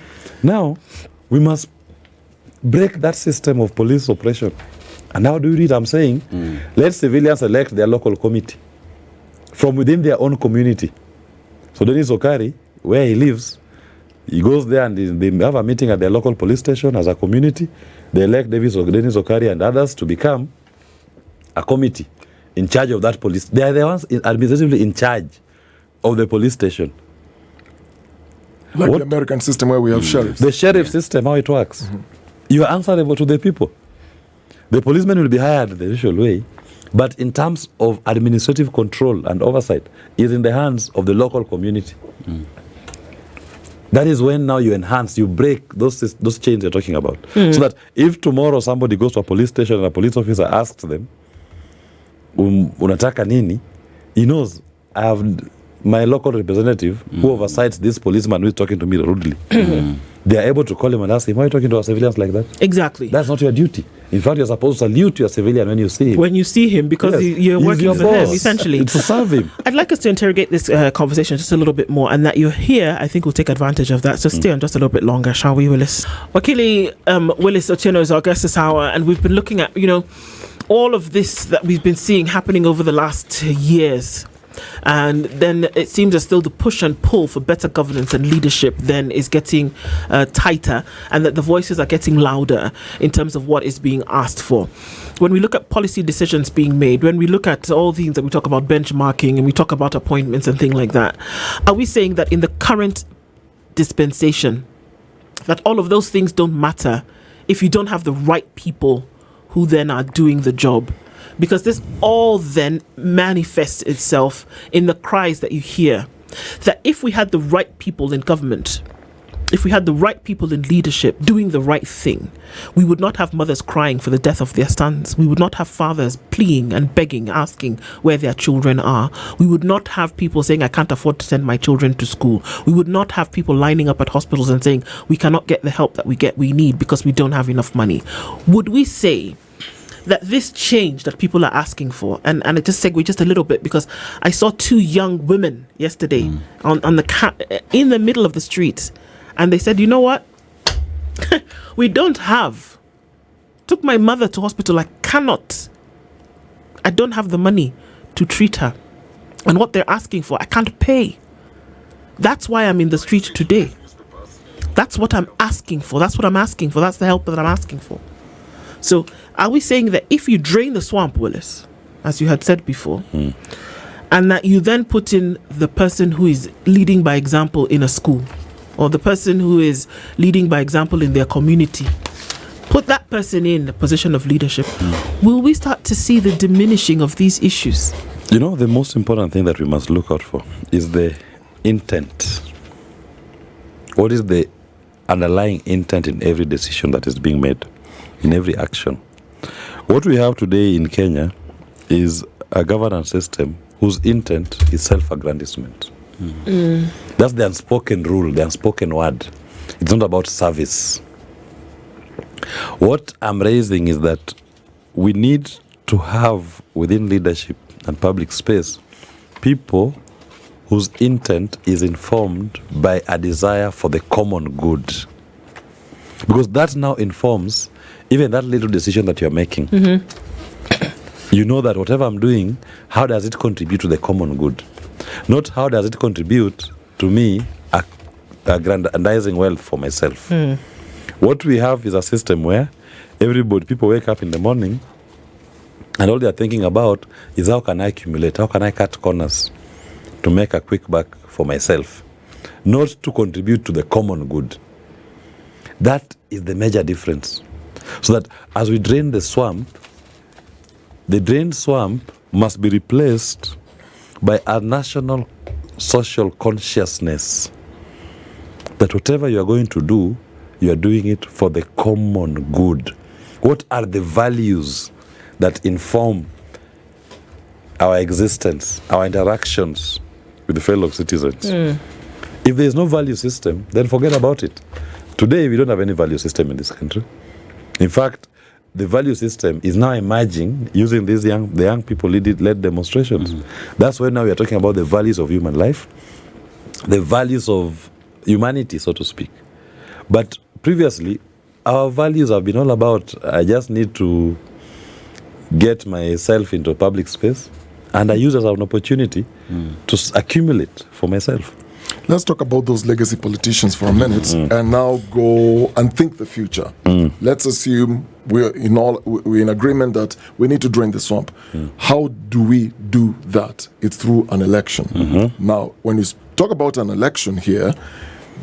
Now, we must break that system of police oppression. And how do we do it? I'm saying, let civilians elect their local committee from within their own community. So Dennis Okari, where he lives, he goes there and they have a meeting at their local police station as a community. They elect Dennis Okari and others to become a committee in charge of that police. They are the ones administratively in charge of the police station. Like the American system where we have sheriffs. The sheriff system, how it works. You are answerable to the people. The policemen will be hired the usual way, but in terms of administrative control and oversight, is in the hands of the local community. That is when now you enhance, you break those chains you're talking about. So that if tomorrow somebody goes to a police station and a police officer asks them, unataka nini? He knows, I have my local representative who oversights this policeman who is talking to me rudely. They are able to call him and ask him, why are you talking to our civilians like that? Exactly. That's not your duty. In fact, you're supposed to salute your civilian when you see him. When you see him, because Yes. you're He's working your for boss. him, essentially. It's to serve him. I'd like us to interrogate this conversation just a little bit more, and that you're here, I think we'll take advantage of that. So stay on just a little bit longer, shall we, Willis? Wakili Willis Otieno is our guest this hour, and we've been looking at, all of this that we've been seeing happening over the last years. And then it seems as though the push and pull for better governance and leadership then is getting tighter, and that the voices are getting louder in terms of what is being asked for. When we look at policy decisions being made, when we look at all things that we talk about benchmarking and we talk about appointments and things like that, are we saying that in the current dispensation that all of those things don't matter if you don't have the right people who then are doing the job? Because this all then manifests itself in the cries that you hear that if we had the right people in government, if we had the right people in leadership doing the right thing, we would not have mothers crying for the death of their sons. We would not have fathers pleading and begging, asking where their children are. We would not have people saying, I can't afford to send my children to school. We would not have people lining up at hospitals and saying, we cannot get the help that we need because we don't have enough money. Would we say that this change that people are asking for, and I just segue just a little bit because I saw two young women yesterday on the in the middle of the street, and they said, you know what, we don't have, took my mother to hospital, I don't have the money to treat her, and what they're asking for I can't pay. That's why I'm in the street today. That's what I'm asking for. That's what I'm asking for. That's the help that I'm asking for. So are we saying that if you drain the swamp, Willis, as you had said before, and that you then put in the person who is leading by example in a school, or the person who is leading by example in their community, put that person in a position of leadership, will we start to see the diminishing of these issues? The most important thing that we must look out for is the intent. What is the underlying intent in every decision that is being made? In every action. What we have today in Kenya is a governance system whose intent is self-aggrandizement. That's the unspoken rule, the unspoken word. It's not about service. What I'm raising is that we need to have within leadership and public space people whose intent is informed by a desire for the common good. Because that now informs even that little decision that you're making. You know that whatever I'm doing, how does it contribute to the common good? Not how does it contribute to me aggrandizing wealth for myself. What we have is a system where people wake up in the morning and all they're thinking about is how can I accumulate, how can I cut corners to make a quick buck for myself, not to contribute to the common good. That is the major difference. So that as we drain the swamp, the drained swamp must be replaced by a national social consciousness that whatever you are going to do, you are doing it for the common good. What are the values that inform our existence, our interactions with the fellow citizens? If there is no value system, then forget about it. Today, we don't have any value system in this country. In fact, the value system is now emerging using the young people led demonstrations. That's why now we are talking about the values of human life, the values of humanity, so to speak. But previously, our values have been all about, I just need to get myself into a public space, and I use it as an opportunity to accumulate for myself. Let's talk about those legacy politicians for a minute and now go and think the future. Let's assume we're in agreement that we need to drain the swamp. How do we do that? It's through an election. Now, when you talk about an election here,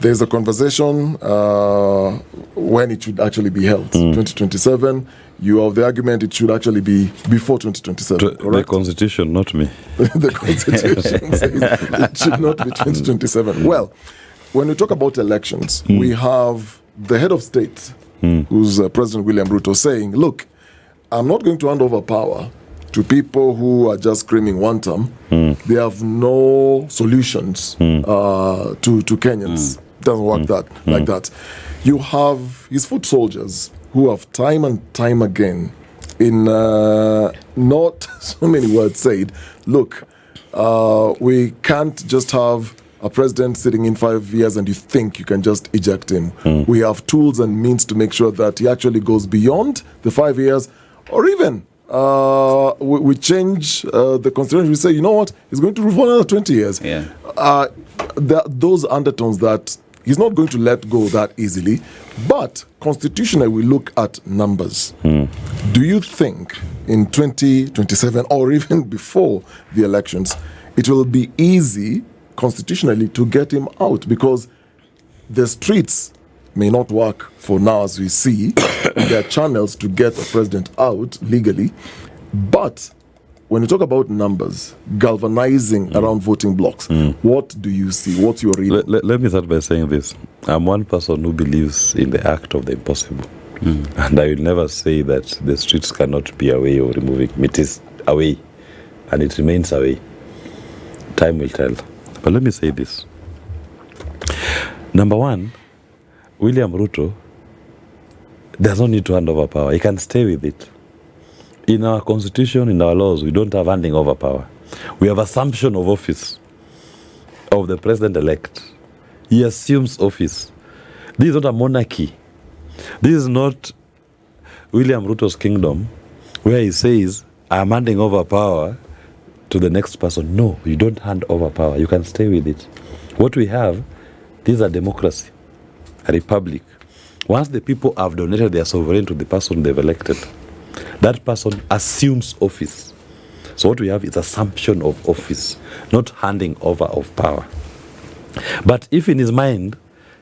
there's a conversation when it should actually be held. 2027. You have the argument it should actually be before 2027. The Constitution, not me. The Constitution says it should not be 2027. Well, when we talk about elections, we have the head of state, who's President William Ruto, saying, look, I'm not going to hand over power to people who are just screaming one term. They have no solutions to Kenyans. Doesn't work like that. You have his foot soldiers who have time and time again, in not so many words said, look, we can't just have a president sitting in 5 years and you think you can just eject him. We have tools and means to make sure that he actually goes beyond the 5 years, or even we change the constitution. We say, you know what, he's going to rule for another 20 years. Yeah. Those undertones that he's not going to let go that easily. But constitutionally, we look at numbers. Do you think in 2027 or even before the elections, it will be easy constitutionally to get him out? Because the streets may not work for now, as we see. There are channels to get a president out legally. But when you talk about numbers, galvanizing around voting blocks, what do you see? What's your reading? Let me start by saying this. I'm one person who believes in the act of the impossible. And I will never say that the streets cannot be a way of removing him. It is a way, and it remains a way. Time will tell. But let me say this. Number one, William Ruto does not need to hand over power. He can stay with it. In our constitution, in our laws, we don't have handing over power. We have assumption of office of the president-elect. He assumes office. This is not a monarchy. This is not William Ruto's kingdom, where he says, I'm handing over power to the next person. No, you don't hand over power. You can stay with it. What we have, this is a democracy, a republic. Once the people have donated their sovereignty to the person they've elected, that person assumes office. So what we have is assumption of office, not handing over of power. But if in his mind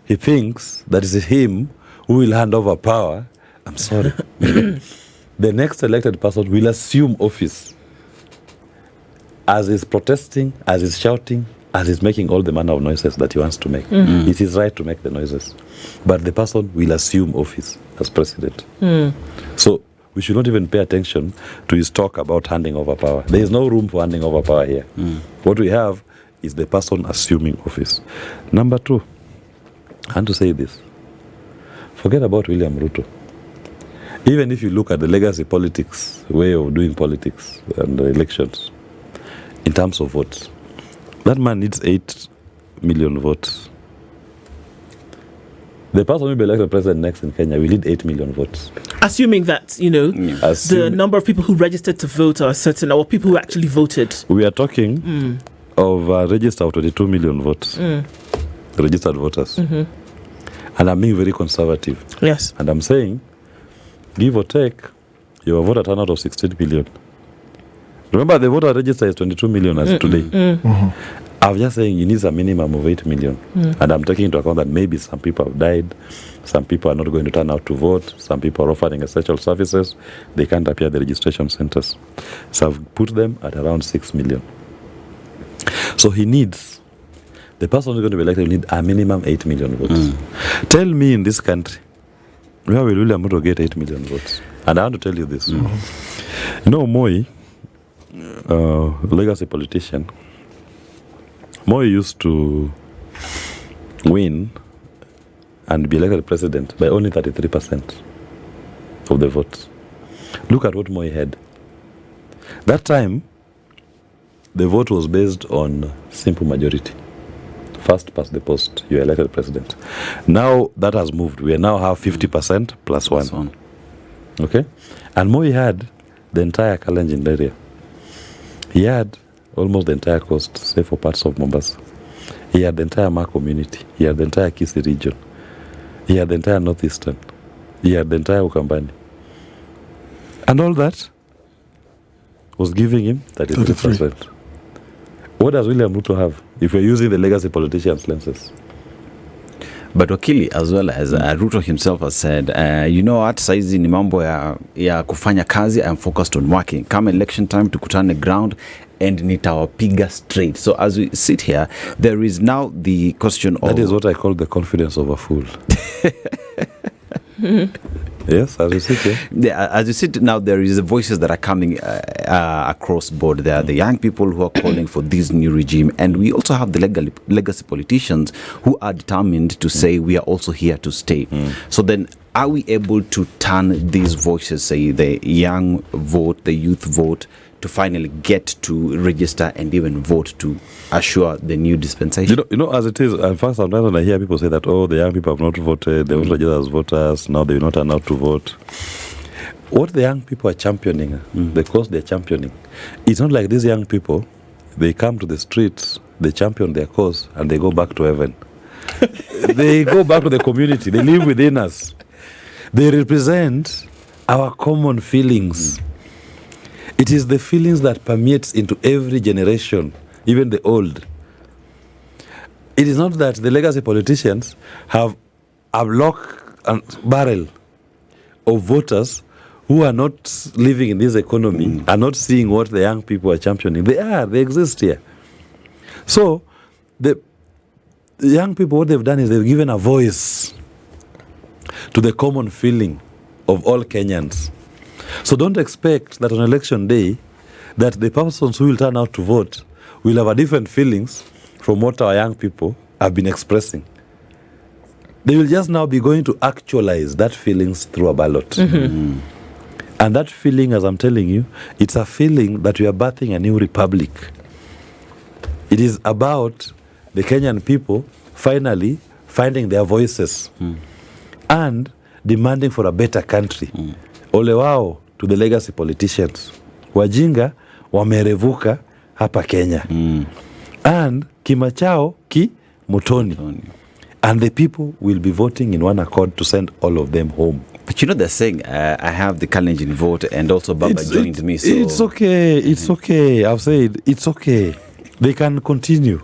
he thinks that it's him who will hand over power, I'm sorry. The next elected person will assume office. As he's protesting, as he's shouting, as he's making all the manner of noises that he wants to make. It is right to make the noises. But the person will assume office as president. So we should not even pay attention to his talk about handing over power. There is no room for handing over power here. What we have is the person assuming office. Number two, I want to say this. Forget about William Ruto. Even if you look at the legacy politics, way of doing politics and elections, in terms of votes, that man needs 8 million votes. The person who will be elected president next in Kenya will need 8 million votes. Assuming that, you know, the number of people who registered to vote are certain, or people who actually voted. We are talking of a register of 22 million votes, registered voters. And I'm being very conservative. Yes. And I'm saying, give or take, your voter turnout of 16 million. Remember, the voter register is 22 million as today. I'm just saying you need a minimum of 8 million. And I'm taking into account that maybe some people have died, some people are not going to turn out to vote, some people are offering essential services, they can't appear at the registration centers. So I've put them at around 6 million. So he needs, the person who's going to be elected will need a minimum 8 million votes. Tell me in this country, where will William Ruto get 8 million votes? And I want to tell you this. You know, Moi, legacy politician, Moi used to win and be elected president by only 33% of the votes. Look at what Moi had. That time, the vote was based on simple majority. First past the post, you are elected president. Now that has moved. We now have 50% plus one. Okay? And Moi had the entire Kalenjin area. He had almost the entire coast, save for parts of Mombasa. He had the entire Ma community. He had the entire Kisii region. He had the entire Northeastern. He had the entire Ukambani. And all that was giving him 33%. What does William Ruto have if we're using the legacy politicians' lenses? But Wakili, as well as Ruto himself has said, you know what, saizi ni mambo ya kufanya kazi, I'm focused on working. Come election time, tukutane ground and nitawapiga straight. So as we sit here, there is now the question of... That is what I call the confidence of a fool. Yes, as you sit here. Yeah, as you sit now, there is voices that are coming across board. There are the young people who are calling for this new regime, and we also have the legacy politicians who are determined to say we are also here to stay. So then, are we able to turn these voices, say the young vote, the youth vote, to finally get to register and even vote to assure the new dispensation? You know, as it is, in fact, sometimes when I hear people say that, oh, the young people have not voted, they won't register as voters, now they will not turn out to vote. What the young people are championing, the cause they're championing, it's not like these young people, they come to the streets, they champion their cause, and they go back to heaven. They go back to the community, they live within us. They represent our common feelings. It is the feelings that permeates into every generation, even the old. It is not that the legacy politicians have a lock and barrel of voters who are not living in this economy, are not seeing what the young people are championing. They exist here. So, the young people, what they've done is they've given a voice to the common feeling of all Kenyans. So don't expect that on election day that the persons who will turn out to vote will have a different feelings from what our young people have been expressing. They will just now be going to actualize that feelings through a ballot. And that feeling, as I'm telling you, it's a feeling that we are birthing a new republic. It is about the Kenyan people finally finding their voices and demanding for a better country. Ole wao to the legacy politicians. Wajinga wamerevuka hapa Kenya. And kima chao ki motoni. And the people will be voting in one accord to send all of them home. But you know they're saying, I have the Kalenjin vote and also Baba joined me. So it's okay. I've said it's okay. They can continue.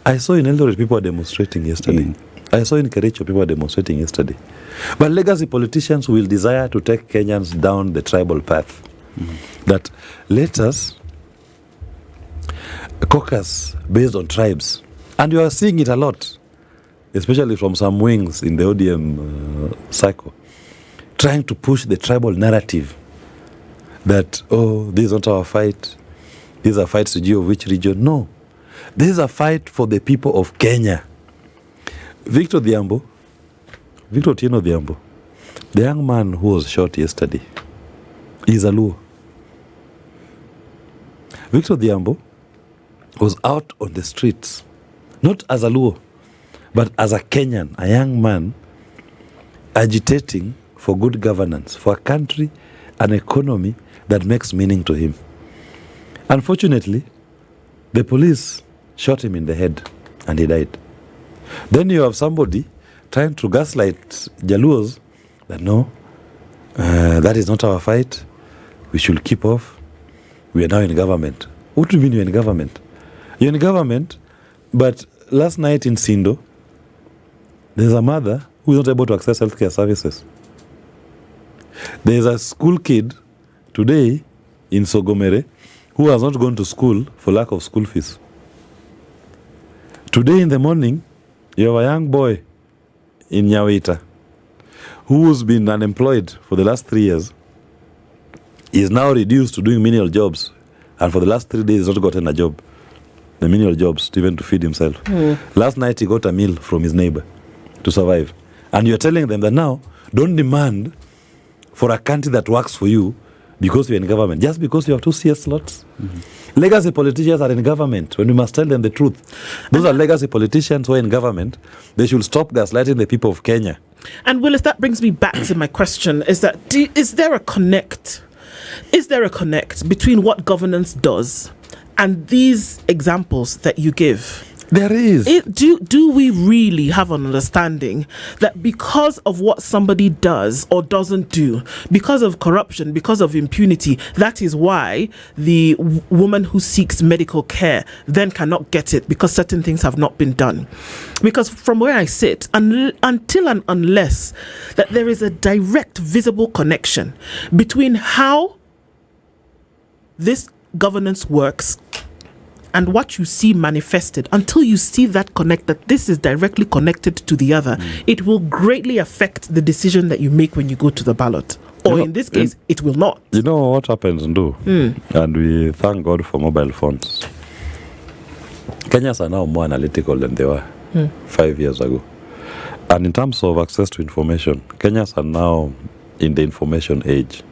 I saw in Eldoret people are demonstrating yesterday. I saw in Kericho people were demonstrating yesterday. But legacy politicians will desire to take Kenyans down the tribal path. That let us caucus based on tribes. And you are seeing it a lot, especially from some wings in the ODM cycle, trying to push the tribal narrative that, oh, this is not our fight. These are fights to do of which region. No. This is a fight for the people of Kenya. Victor Otieno Odhiambo, the young man who was shot yesterday, is a Luo. Victor Odhiambo was out on the streets, not as a Luo, but as a Kenyan, a young man agitating for good governance, for a country, an economy that makes meaning to him. Unfortunately, the police shot him in the head and he died. Then you have somebody trying to gaslight Jaluos that no, that is not our fight. We should keep off. We are now in government. What do you mean you're in government? You're in government, but last night in Sindo, there's a mother who is not able to access healthcare services. There's a school kid today in Sogomere who has not gone to school for lack of school fees. Today in the morning, you have a young boy in Nyamweya who's been unemployed for the last 3 years. He is now reduced to doing menial jobs, and for the last 3 days he's not gotten a job, the menial jobs, even to feed himself. Last night he got a meal from his neighbor to survive. And you're telling them that now, don't demand for a country that works for you because you're in government, just because you have 2 CS slots. Legacy politicians are in government when we must tell them the truth. Those are legacy politicians who are in government. They should stop gaslighting the people of Kenya. And Willis, that brings me back to my question, is that is there a connect? Is there a connect between what governance does and these examples that you give? There is. Do we really have an understanding that because of what somebody does or doesn't do, because of corruption, because of impunity, that is why the woman who seeks medical care then cannot get it because certain things have not been done? Because from where I sit, until and unless that there is a direct visible connection between how this governance works and what you see manifested, until you see that connect, that this is directly connected to the other, it will greatly affect the decision that you make when you go to the ballot. Or in this case, it will not. You know what happens, and we thank God for mobile phones. Kenyans are now more analytical than they were 5 years ago. And in terms of access to information, Kenyans are now in the information age.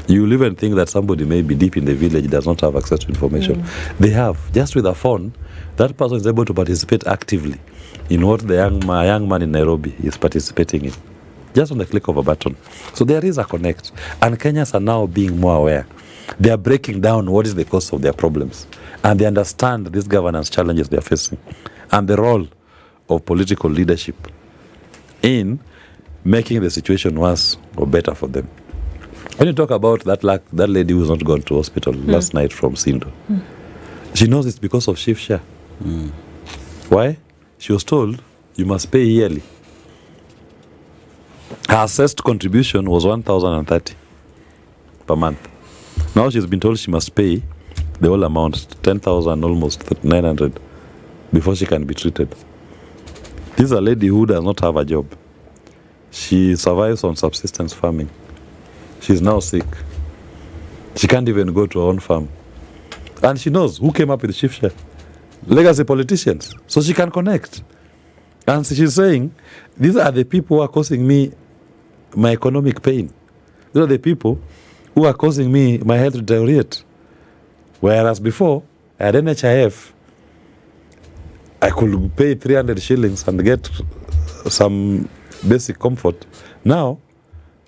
You'll even think that somebody maybe deep in the village does not have access to information. They have. Just with a phone, that person is able to participate actively in what the young man in Nairobi is participating in. Just on the click of a button. So there is a connect. And Kenyans are now being more aware. They are breaking down what is the cause of their problems. And they understand these governance challenges they are facing. And the role of political leadership in making the situation worse or better for them. When you talk about that lady who's not gone to hospital last night from Sindo, she knows it's because of shift share. Why? She was told, you must pay yearly. Her assessed contribution was 1,030 per month. Now she's been told she must pay the whole amount, 10,000, almost 900, before she can be treated. This is a lady who does not have a job. She survives on subsistence farming. She's now sick. She can't even go to her own farm. And she knows who came up with shift share. Legacy politicians. So she can connect. And she's saying, these are the people who are causing me my economic pain. These are the people who are causing me my health to deteriorate. Whereas before, at NHIF, I could pay 300 shillings and get some basic comfort. Now,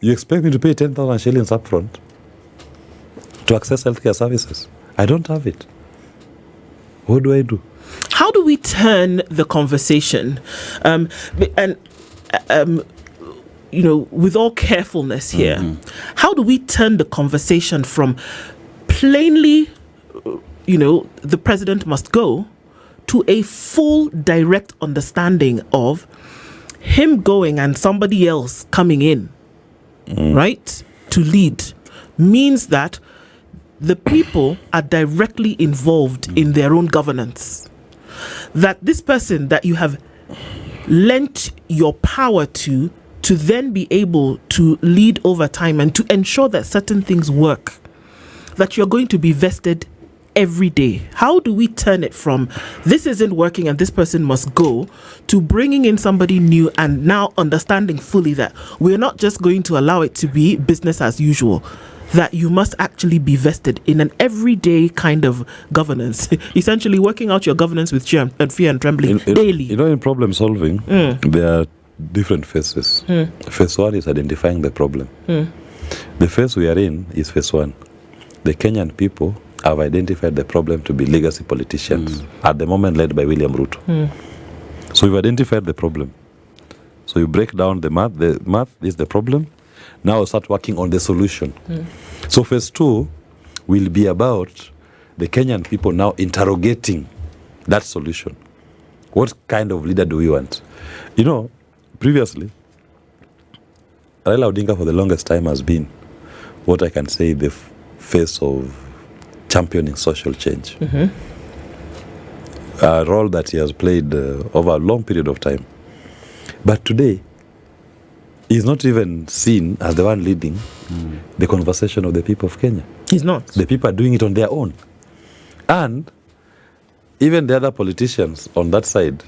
you expect me to pay 10,000 shillings up front to access healthcare services. I don't have it. What do I do? How do we turn the conversation? With all carefulness here, how do we turn the conversation from plainly, the president must go, to a full direct understanding of him going and somebody else coming in, right, to lead, means that the people are directly involved in their own governance. That this person that you have lent your power to then be able to lead over time and to ensure that certain things work, that you're going to be vested every day. How do we turn it from this isn't working and this person must go to bringing in somebody new and now understanding fully that we're not just going to allow it to be business as usual, that you must actually be vested in an everyday kind of governance, essentially working out your governance with fear and trembling daily. In problem solving, there are different phases. Phase one is identifying the problem. The phase we are in is phase one. The Kenyan people have identified the problem to be legacy politicians, at the moment led by William Ruto. So we've identified the problem. So you break down the math. The math is the problem. Now start working on the solution. So phase two will be about the Kenyan people now interrogating that solution. What kind of leader do we want? Previously, Raila Odinga for the longest time has been what I can say the face of championing social change. A role that he has played over a long period of time. But today, he's not even seen as the one leading the conversation of the people of Kenya. He's not. The people are doing it on their own. And even the other politicians on that side,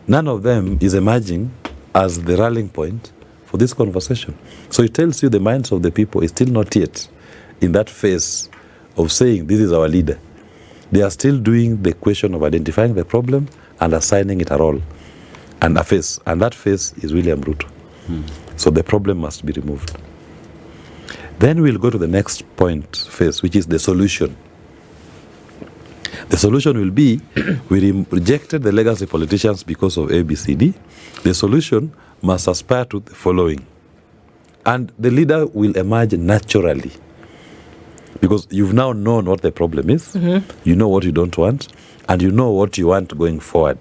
none of them is emerging as the rallying point for this conversation. So it tells you the minds of the people is still not yet in that phase of saying this is our leader. They are still doing the question of identifying the problem and assigning it a role and a face. And that face is William Ruto. So the problem must be removed. Then we'll go to the next phase, which is the solution. The solution will be, we rejected the legacy politicians because of ABCD. The solution must aspire to the following. And the leader will emerge naturally. Because you've now known what the problem is, you know what you don't want, and you know what you want going forward.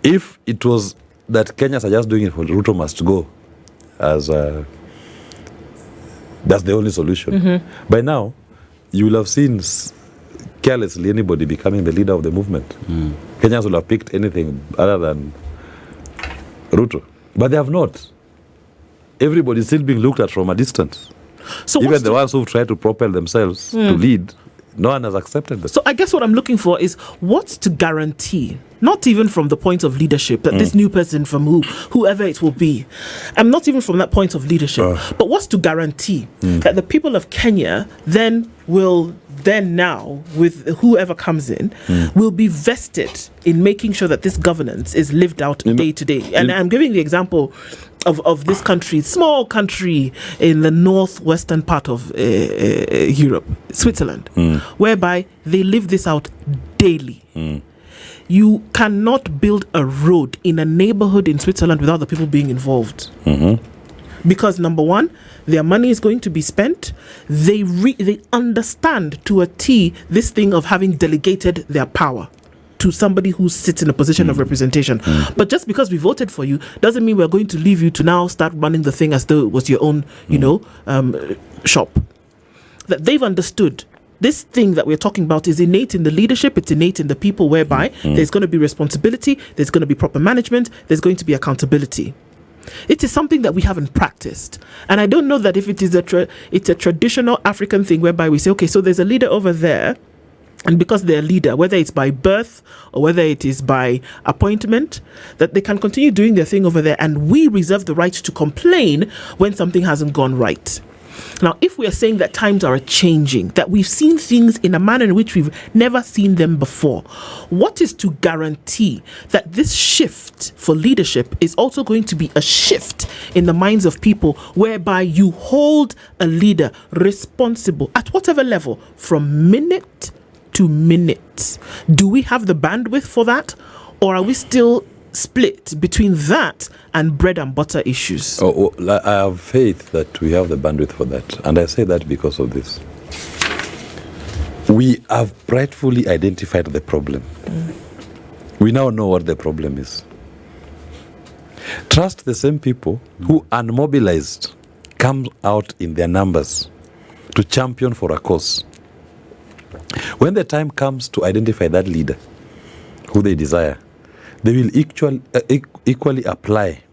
If it was that Kenyans are just doing it for Ruto must go, as that's the only solution. By now, you will have seen carelessly anybody becoming the leader of the movement. Kenyans will have picked anything other than Ruto. But they have not. Everybody is still being looked at from a distance. So even the ones who've tried to propel themselves to lead, No one has accepted that. So I guess what I'm looking for is what's to guarantee, not even from the point of leadership, that this new person from whoever it will be, I'm not even from that point of leadership, but what's to guarantee that the people of Kenya then now, with whoever comes in, will be vested in making sure that this governance is lived out day to day. And I'm giving the example of this country, small country in the northwestern part of Europe, Switzerland, whereby they live this out daily. You cannot build a road in a neighborhood in Switzerland without the people being involved. Because number one, their money is going to be spent. They understand to a T this thing of having delegated their power to somebody who sits in a position of representation. But just because we voted for you doesn't mean we're going to leave you to now start running the thing as though it was your own, shop. That they've understood. This thing that we're talking about is innate in the leadership, it's innate in the people, whereby there's going to be responsibility, there's going to be proper management, there's going to be accountability. It is something that we haven't practiced. And I don't know that if it is it's a traditional African thing whereby we say, okay, so there's a leader over there, and because they're a leader, whether it's by birth or whether it is by appointment, that they can continue doing their thing over there, and we reserve the right to complain when something hasn't gone right. Now, if we are saying that times are changing, that we've seen things in a manner in which we've never seen them before, what is to guarantee that this shift for leadership is also going to be a shift in the minds of people, whereby you hold a leader responsible at whatever level from minute to minute? Do we have the bandwidth for that, or are we still split between that and bread and butter issues? I have faith that we have the bandwidth for that, and I say that because of this. We have rightfully identified the problem. We now know what the problem is. Trust the same people who, unmobilized, come out in their numbers to champion for a cause. When the time comes to identify that leader who they desire, they will equally apply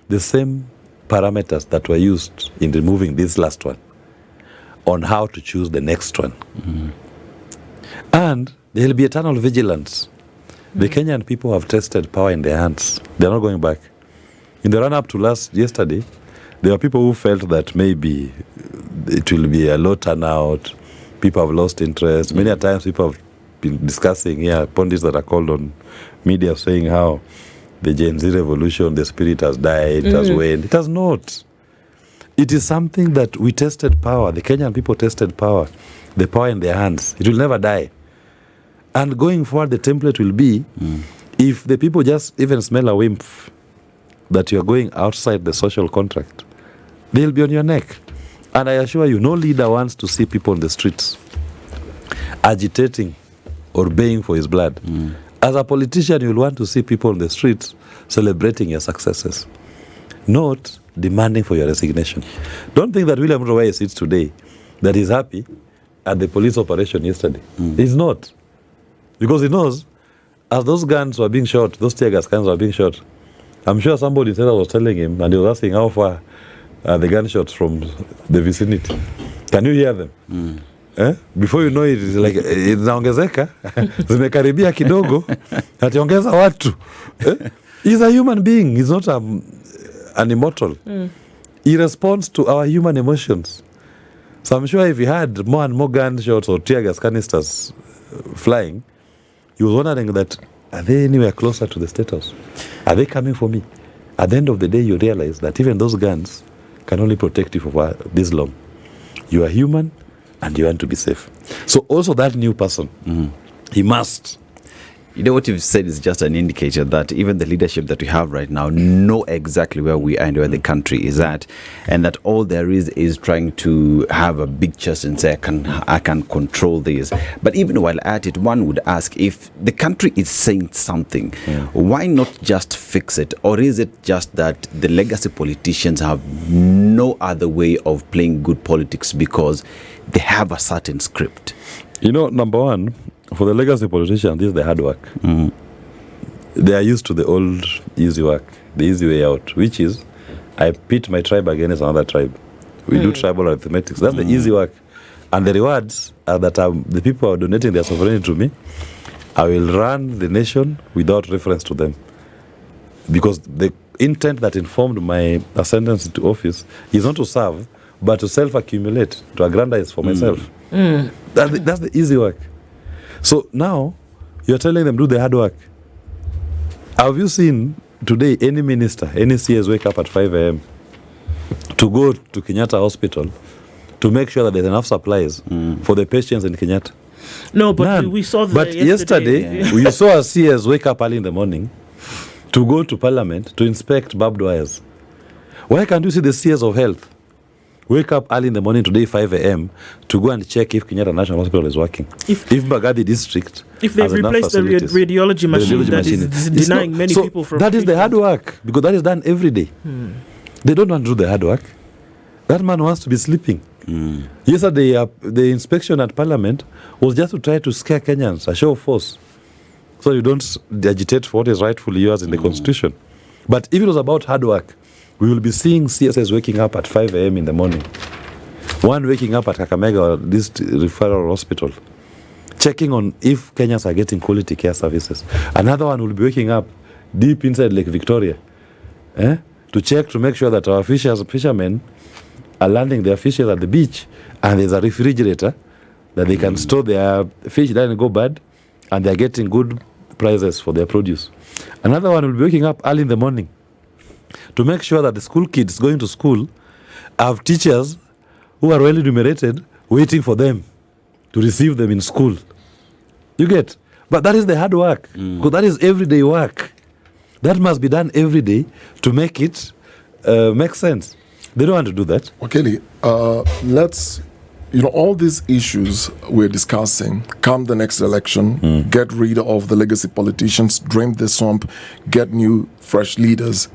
the same parameters that were used in removing this last one on how to choose the next one. And there will be eternal vigilance. The Kenyan people have tested power in their hands. They're not going back. In the run-up to yesterday, there were people who felt that maybe it will be a low turnout. People have lost interest. Many times people have been discussing pundits that are called on media saying how the Gen Z revolution, the spirit has died, it has waned. It has not. It is something that we tested power. The Kenyan people tested power, the power in their hands. It will never die. And going forward, the template will be, if the people just even smell a whiff that you're going outside the social contract, they'll be on your neck. And I assure you, no leader wants to see people on the streets agitating or baying for his blood. As a politician, you'll want to see people on the streets celebrating your successes, not demanding for your resignation. Don't think that William Nyamweya sits today that he's happy at the police operation yesterday. He's not. Because he knows, as those guns were being shot, those tear gas guns were being shot, I'm sure somebody was telling him, and he was asking how far are the gunshots from the vicinity. Can you hear them? Before you know it, it's like zinaongezeka, zimekaribia kidogo, ationgeza watu. He's a human being. He's not an immortal. He responds to our human emotions. So I'm sure if he had more and more gunshots or tear gas canisters flying, he was wondering that, are they anywhere closer to the State House? Are they coming for me? At the end of the day, you realize that even those guns can only protect you for this long. You are human, and you want to be safe. So also that new person, he must. You know what you've said is just an indicator that even the leadership that we have right now know exactly where we are and where the country is at, and that all there is trying to have a big chest and say, I can control this. But even while at it, one would ask, if the country is saying something, why not just fix it? Or is it just that the legacy politicians have no other way of playing good politics because they have a certain script? You know, number one, for the legacy politicians, this is the hard work. They are used to the old easy work, the easy way out, which is, I pit my tribe against another tribe. We do tribal arithmetics. That's the easy work. And the rewards are that the people who are donating their sovereignty to me, I will run the nation without reference to them. Because the intent that informed my ascendance into office is not to serve, but to self-accumulate, to aggrandize for myself. That's the easy work. So now, you're telling them do the hard work. Have you seen today any minister, any CS wake up at 5 a.m. to go to Kenyatta Hospital to make sure that there's enough supplies for the patients in Kenyatta? No, but None. we saw that But yesterday, we saw a CS wake up early in the morning to go to Parliament to inspect barbed wires. Why can't you see the CS of health wake up early in the morning today, 5 a.m., to go and check if Kenyatta National Hospital is working? If Bagadi District, if they've replaced the radiology machine that is denying many people from... That is the hard work, because that is done every day. They don't want to do the hard work. That man wants to be sleeping. Yesterday, the inspection at Parliament was just to try to scare Kenyans, a show of force, so you don't agitate for what is rightfully yours in the Constitution. But if it was about hard work, we will be seeing CSS waking up at 5 a.m. in the morning. One waking up at Kakamega or this referral hospital, checking on if Kenyans are getting quality care services. Another one will be waking up deep inside Lake Victoria to check to make sure that our fishermen are landing their fishes at the beach, and there's a refrigerator that they can store their fish, doesn't go bad, and they're getting good prices for their produce. Another one will be waking up early in the morning to make sure that the school kids going to school have teachers who are well remunerated waiting for them to receive them in school. You get? But that is the hard work, because that is everyday work. That must be done every day to make it make sense. They don't want to do that. Okay, let's, all these issues we're discussing, come the next election, get rid of the legacy politicians, drain the swamp, get new, fresh leaders.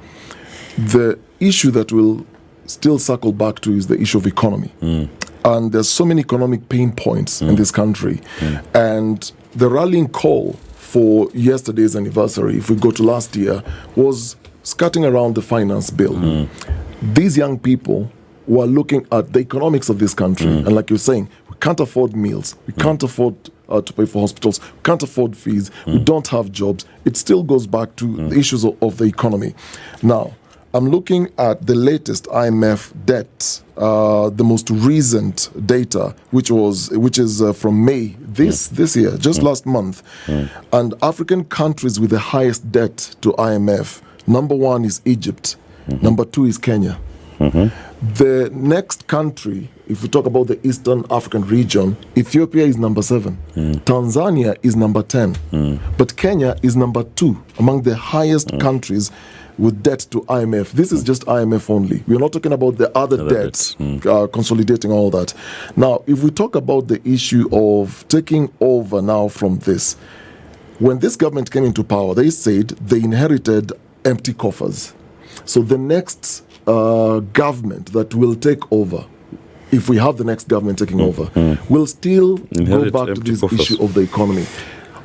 The issue that we'll still circle back to is the issue of economy. And there's so many economic pain points in this country. And the rallying call for yesterday's anniversary, if we go to last year, was skirting around the finance bill. These young people were looking at the economics of this country, and like you're saying, we can't afford meals, we can't afford to pay for hospitals, we can't afford fees, we don't have jobs. It still goes back to the issues of the economy. Now, I'm looking at the latest IMF debt, the most recent data, which is from May this year, just last month, and African countries with the highest debt to IMF. Number one is Egypt. Number two is Kenya. The next country, if we talk about the Eastern African region, Ethiopia is number 7. Tanzania is number 10. But Kenya is number 2 among the highest countries with debt to IMF. This is just IMF only. We're not talking about the other debts, consolidating all that. Now, if we talk about the issue of taking over now from this, when this government came into power, they said they inherited empty coffers. So the next government that will take over, if we have the next government taking over, will still go back to this issue of the economy.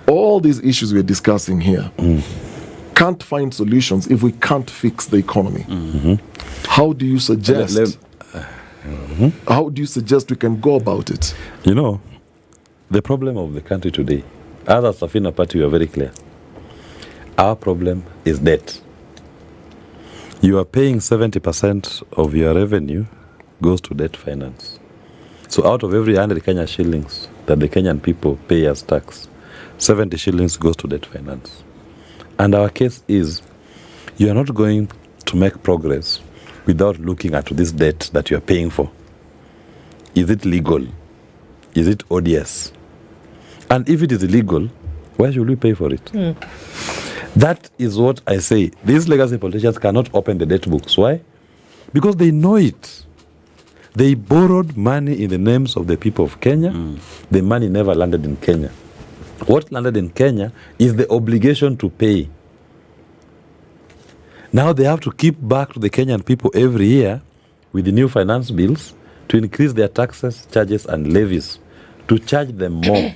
All these issues we're discussing here can't find solutions if we can't fix the economy. How do you suggest? How do you suggest we can go about it? The problem of the country today, as a Safina Party, we are very clear. Our problem is debt. You are paying 70% of your revenue goes to debt finance. So out of every 100 Kenya shillings that the Kenyan people pay as tax, 70 shillings goes to debt finance. And our case is, you are not going to make progress without looking at this debt that you are paying for. Is it legal? Is it odious? And if it is illegal, why should we pay for it? That is what I say. These legacy politicians cannot open the debt books. Why? Because they know it. They borrowed money in the names of the people of Kenya. The money never landed in Kenya. What landed in Kenya is the obligation to pay. Now they have to keep back to the Kenyan people every year with the new finance bills to increase their taxes, charges, and levies, to charge them more,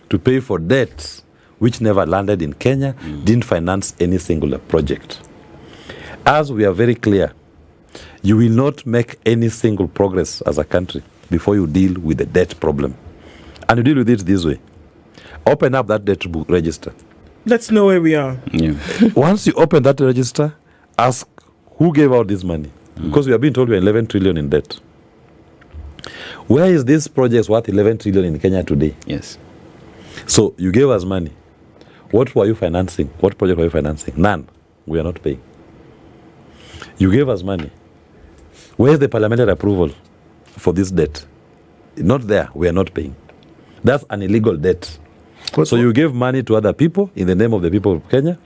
to pay for debts which never landed in Kenya, didn't finance any single project. As we are very clear, you will not make any single progress as a country before you deal with the debt problem. And you deal with it this way. Open up that debt book register. Let's know where we are. Yeah. Once you open that register, ask who gave out this money. Because we have been told we are 11 trillion in debt. Where is this project worth 11 trillion in Kenya today? Yes. So you gave us money. What were you financing? What project were you financing? None. We are not paying. You gave us money. Where is the parliamentary approval for this debt? Not there. We are not paying. That's an illegal debt. So you gave money to other people in the name of the people of Kenya.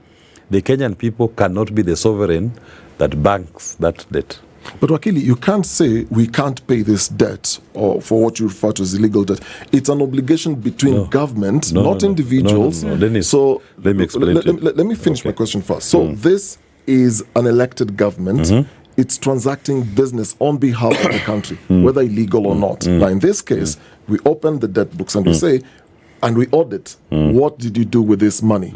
The Kenyan people cannot be the sovereign that banks that debt. But Wakili, you can't say we can't pay this debt or for what you refer to as illegal debt. It's an obligation between government, not individuals. No. Dennis, so let me explain. Let me finish my question first. So this is an elected government. It's transacting business on behalf of the country, whether illegal or not. Now, in this case, we open the debt books and we say, and we audit, what did you do with this money?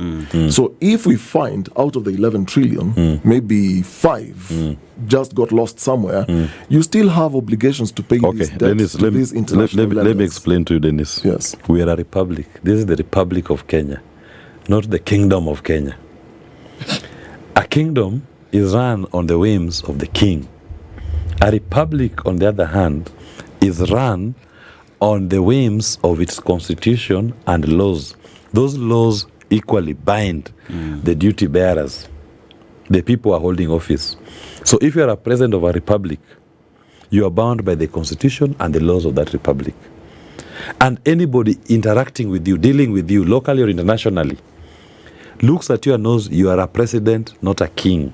So if we find out of the 11 trillion, maybe 5 just got lost somewhere, you still have obligations to pay these debts Dennis, to these international lenders. let me explain to you, Dennis. Yes. We are a republic. This is the Republic of Kenya, not the Kingdom of Kenya. A kingdom is run on the whims of the king. A republic, on the other hand, is run on the whims of its constitution and laws. Those laws equally bind the duty bearers, the people who are holding office. So if you are a president of a republic, you are bound by the constitution and the laws of that republic. And anybody interacting with you, dealing with you, locally or internationally, looks at you and knows you are a president, not a king.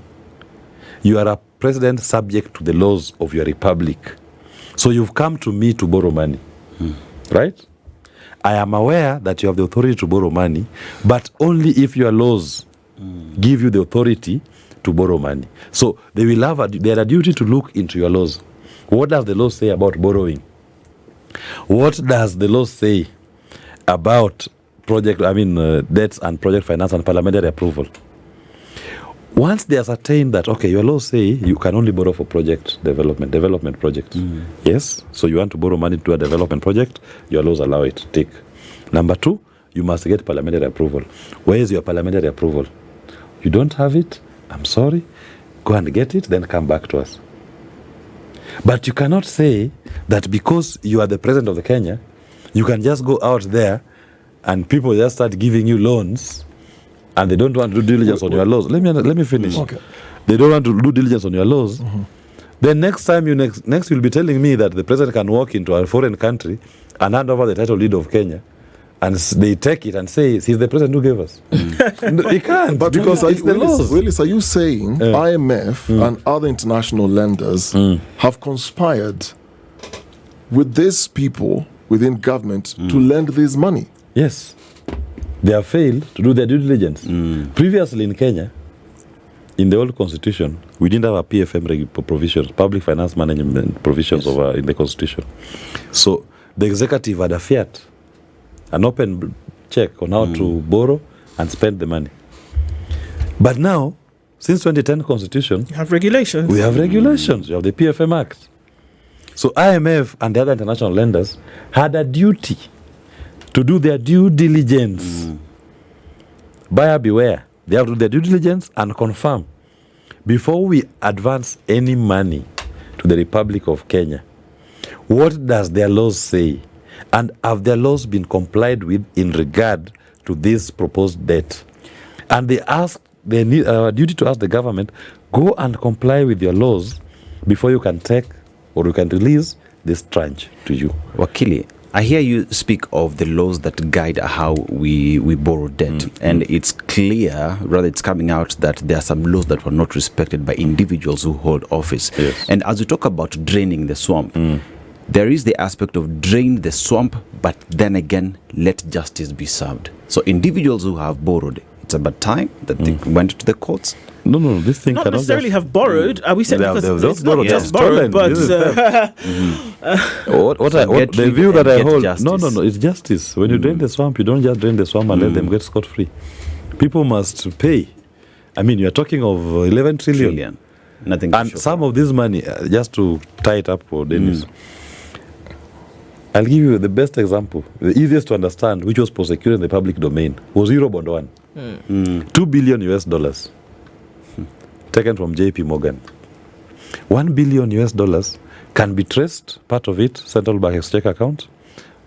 You are a president subject to the laws of your republic. So you've come to me to borrow money. Right? I am aware that you have the authority to borrow money, but only if your laws give you the authority to borrow money. So they will have they are a duty to look into your laws. What does the law say about borrowing? What does the law say about debts and project finance and parliamentary approval? Once they ascertain that, okay, your laws say you can only borrow for development projects. Yes, so you want to borrow money to a development project, your laws allow it. Take. Number 2, you must get parliamentary approval. Where is your parliamentary approval? You don't have it? I'm sorry. Go and get it, then come back to us. But you cannot say that because you are the president of the Kenya, you can just go out there and people just start giving you loans and they don't want to do diligence on your laws. Let me finish. Okay. They don't want to do diligence on your laws. Then next time you'll be telling me that the president can walk into a foreign country and hand over the title deed of Kenya, and they take it and say he's the president who gave us. He can't, but because it's the laws. Willis, are you saying IMF and other international lenders have conspired with these people within government to lend this money? Yes. They have failed to do their due diligence. Previously in Kenya, in the old constitution, we didn't have a PFM provisions, public finance management provisions in the constitution. So the executive had a fiat, an open check on how to borrow and spend the money. But now, since 2010 constitution, You have regulations. we have regulations. You have the PFM Act. So IMF and the other international lenders had a duty to do their due diligence. Buyer beware. They have to do their due diligence and confirm before we advance any money to the Republic of Kenya. What does their laws say? And have their laws been complied with in regard to this proposed debt? And they need a duty to ask the government, go and comply with your laws before you can take or you can release this tranche to you. Wakili, I hear you speak of the laws that guide how we borrow debt, and it's clear, rather it's coming out that there are some laws that were not respected by individuals who hold office. Yes. And as we talk about draining the swamp, there is the aspect of drain the swamp, but then again, let justice be served. So individuals who have borrowed, it's about time that they went to the courts. No, this thing Not cannot necessarily just, have borrowed. We said because it's not borrowed, just stolen. borrowed, but This is the view that I hold. Justice. No, it's justice. When you drain the swamp, you don't just drain the swamp and let them get scot-free. People must pay. I mean, you're talking of 11 trillion. Nothing. And some of this money, just to tie it up for Dennis, I'll give you the best example, the easiest to understand, which was prosecuted in the public domain, was Eurobond 1. $2 billion US dollars taken from JP Morgan. $1 billion US dollars can be traced, part of it, central bank exchequer account,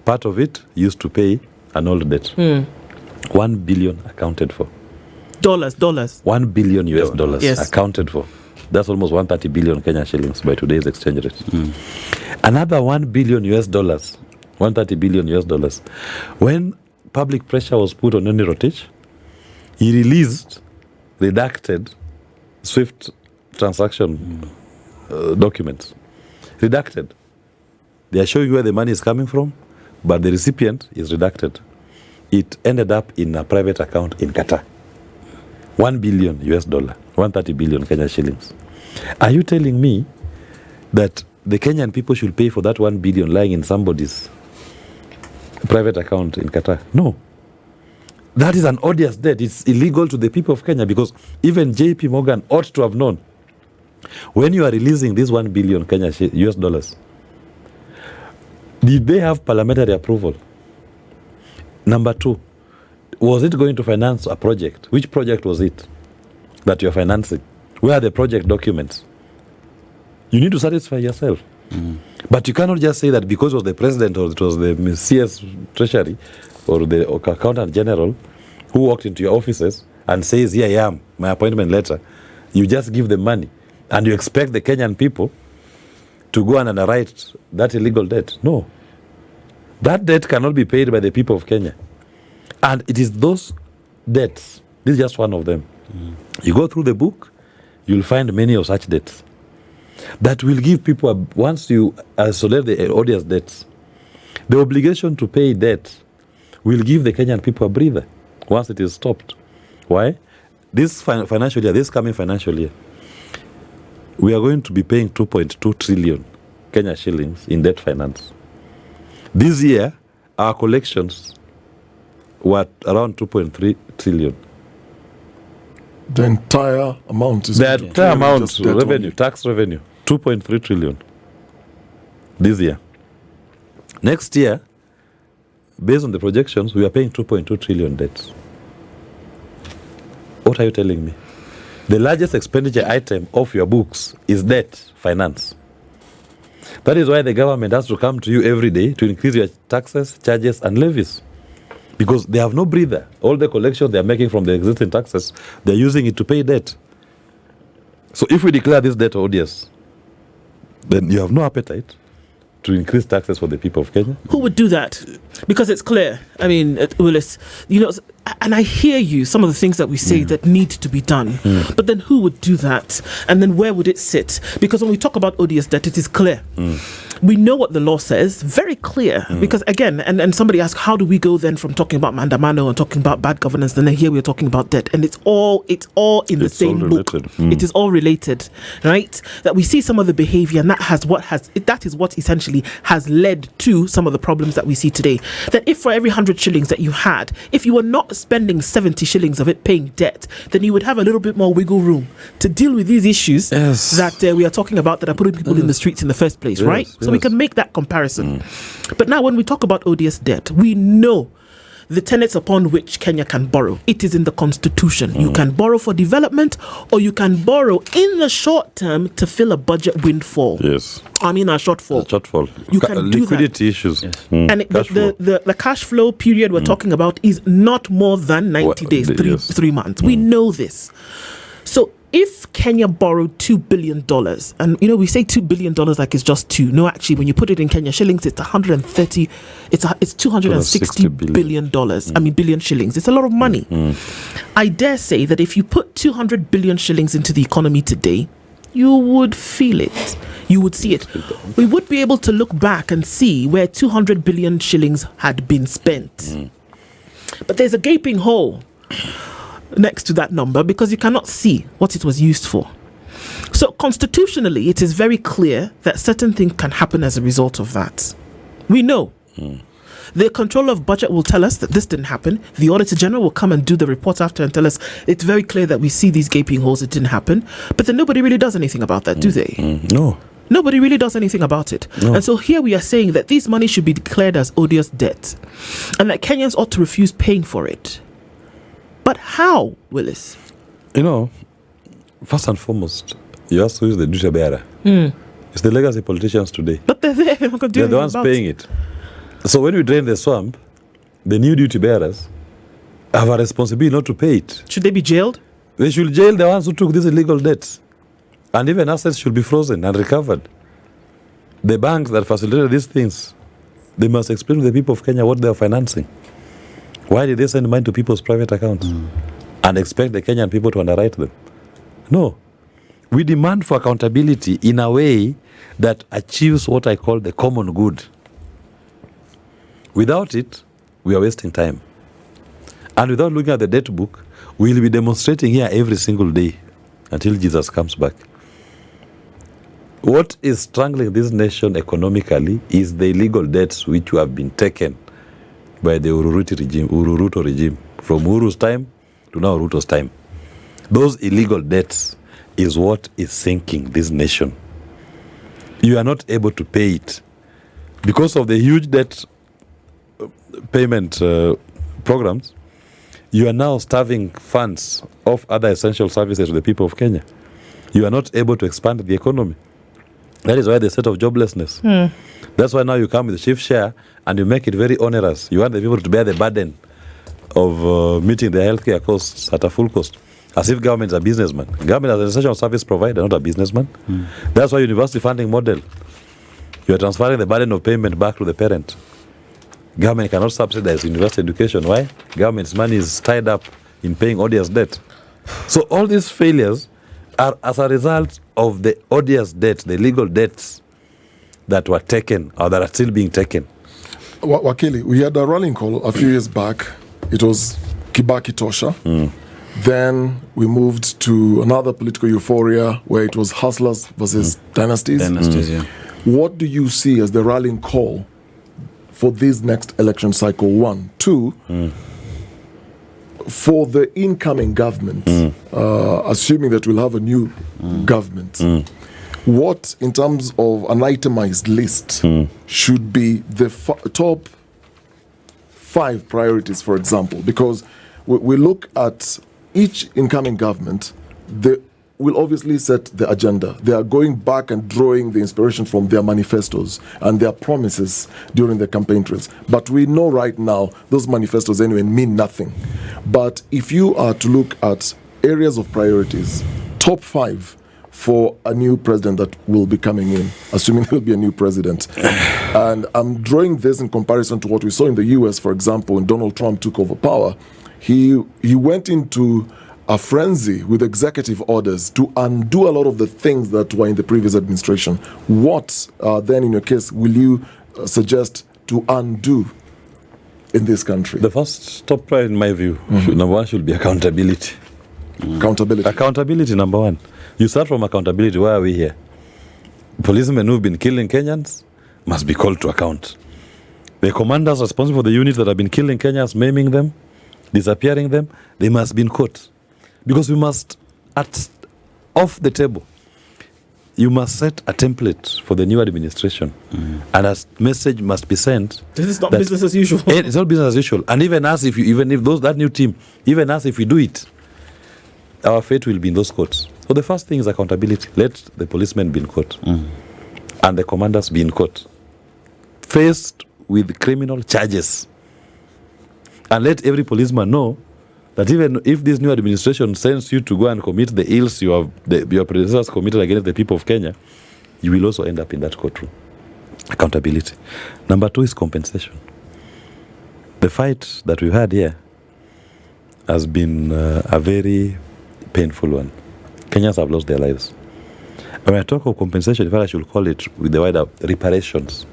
part of it used to pay an old debt. 1 billion accounted for. Dollars. 1 billion US dollars Yes. accounted for. That's almost 130 billion Kenya shillings by today's exchange rate. Another 1 billion US dollars, 130 billion US dollars. When public pressure was put on Noni Rotich, he released redacted SWIFT transaction documents. Redacted. They are showing where the money is coming from, but the recipient is redacted. It ended up in a private account in Qatar. 1 billion US dollar, 130 billion Kenya shillings. Are you telling me that the Kenyan people should pay for that 1 billion lying in somebody's private account in Qatar? No. That is an odious debt. It's illegal to the people of Kenya, because even JP Morgan ought to have known when you are releasing this 1 billion US dollars, did they have parliamentary approval? Number two, was it going to finance a project? Which project was it that you're financing? Where are the project documents? You need to satisfy yourself. But you cannot just say that because it was the president or it was the CS Treasury or the accountant general who walked into your offices and says, here I am, my appointment letter. You just give them money and you expect the Kenyan people to go and underwrite that illegal debt. No. That debt cannot be paid by the people of Kenya. And it is those debts, this is just one of them. You go through the book, you'll find many of such debts that will give people, once you isolate the odious debts, the obligation to pay debt will give the Kenyan people a breather once it is stopped. Why? This financial year, this coming financial year, we are going to be paying 2.2 trillion Kenya shillings in debt finance. This year, our collections were around 2.3 trillion. The entire amount is The entire amount, just debt revenue, only. tax revenue, 2.3 trillion this year. Next year, based on the projections, we are paying 2.2 trillion debts. What are you telling me? The largest expenditure item of your books is debt finance. That is why the government has to come to you every day to increase your taxes, charges, and levies. Because they have no breather. All the collections they are making from the existing taxes, they are using it to pay debt. So if we declare this debt odious, then you have no appetite to increase taxes for the people of Kenya. Who would do that? Because it's clear. I mean, Willis, you know, and I hear you, some of the things that we say that need to be done. But then who would do that? And then where would it sit? Because when we talk about odious debt, it is clear. We know what the law says, very clear. Because again, and somebody asked, how do we go then from talking about Mandamano and talking about bad governance, then here we're talking about debt, and it's all in the same book. It is all related, right? That we see some of the behavior, and that is what essentially has led to some of the problems that we see today. That if for every 100 shillings that you had, if you were not spending 70 shillings of it paying debt, then you would have a little bit more wiggle room to deal with these issues that we are talking about that are putting people in the streets in the first place, right? So we can make that comparison. But now when we talk about odious debt, we know the tenets upon which Kenya can borrow. It is in the constitution. You can borrow for development, or you can borrow in the short term to fill a budget windfall. Yes. I mean a shortfall. You can do liquidity issues. Yes. And the cash flow period we're talking about is not more than 90 days, three months. We know this. So if Kenya borrowed $2 billion, and you know we say $2 billion like it's just two. No, actually, when you put it in Kenya shillings, it's 130. It's $260 billion. I mean billion shillings. It's a lot of money. I dare say that if you put 200 billion shillings into the economy today, you would feel it. You would see it. We would be able to look back and see where 200 billion shillings had been spent. But there's a gaping hole next to that number because you cannot see what it was used for. So constitutionally, it is very clear that certain things can happen as a result of that. We know. The controller of budget will tell us that this didn't happen. The Auditor General will come and do the report after and tell us it's very clear that we see these gaping holes, it didn't happen. But then nobody really does anything about that, do they? Nobody really does anything about it. No. And so here we are saying that these money should be declared as odious debt and that Kenyans ought to refuse paying for it. But how, Willis? First and foremost, you ask who is the duty bearer. It's the legacy politicians today. But they're there. They're the ones paying it. So when we drain the swamp, the new duty bearers have a responsibility not to pay it. Should they be jailed? They should jail the ones who took these illegal debts. And even assets should be frozen and recovered. The banks that facilitated these things, they must explain to the people of Kenya what they are financing. Why did they send money to people's private accounts and expect the Kenyan people to underwrite them? No. We demand for accountability in a way that achieves what I call the common good. Without it, we are wasting time. And without looking at the debt book, we'll be demonstrating here every single day until Jesus comes back. What is strangling this nation economically is the illegal debts which have been taken by the Ururuto regime, from Uru's time to now Ruto's time. Those illegal debts is what is sinking this nation. You are not able to pay it. Because of the huge debt payment programs, you are now starving funds of other essential services to the people of Kenya. You are not able to expand the economy. That is why the state of joblessness. That's why now you come with the shift share and you make it very onerous. You want the people to bear the burden of meeting their healthcare costs at a full cost, as if government is a businessman. Government is an essential service provider, not a businessman. That's why university funding model. You are transferring the burden of payment back to the parent. Government cannot subsidize university education. Why? Government's money is tied up in paying odious debt. So all these failures are as a result of the odious debt, the legal debts that were taken or that are still being taken. Wakili, we had a rallying call a few years back. It was Kibaki Tosha. Then we moved to another political euphoria where it was hustlers versus dynasties. Yeah. What do you see as the rallying call for this next election cycle? 1, 2, for the incoming government, assuming that we'll have a new government, what, in terms of an itemized list, should be the top 5 priorities, for example? Because we look at each incoming government, they will obviously set the agenda. They are going back and drawing the inspiration from their manifestos and their promises during the campaign trails. But we know right now those manifestos anyway mean nothing. But if you are to look at areas of priorities, top 5 for a new president that will be coming in, assuming there will be a new president. And I'm drawing this in comparison to what we saw in the US, for example, when Donald Trump took over power. He went into a frenzy with executive orders to undo a lot of the things that were in the previous administration. What, then, in your case, will you suggest to undo in this country? The first top priority, in my view, number 1 should be accountability. Accountability. Accountability, number 1. You start from accountability. Why are we here? Policemen who've been killing Kenyans must be called to account. The commanders responsible for the units that have been killing Kenyans, maiming them, disappearing them, they must be in court. Because we must, off the table, you must set a template for the new administration. And a message must be sent. This is not business as usual. It's not business as usual. And even us, if that new team, even us, if we do it, our fate will be in those courts. So the first thing is accountability. Let the policemen be in court. And the commanders be in court. Faced with criminal charges. And let every policeman know that even if this new administration sends you to go and commit the ills your predecessors committed against the people of Kenya, you will also end up in that courtroom. Accountability. Number 2 is compensation. The fight that we had here has been a very painful one. Kenyans have lost their lives. When I talk of compensation, in fact, I should call it with the wider reparations.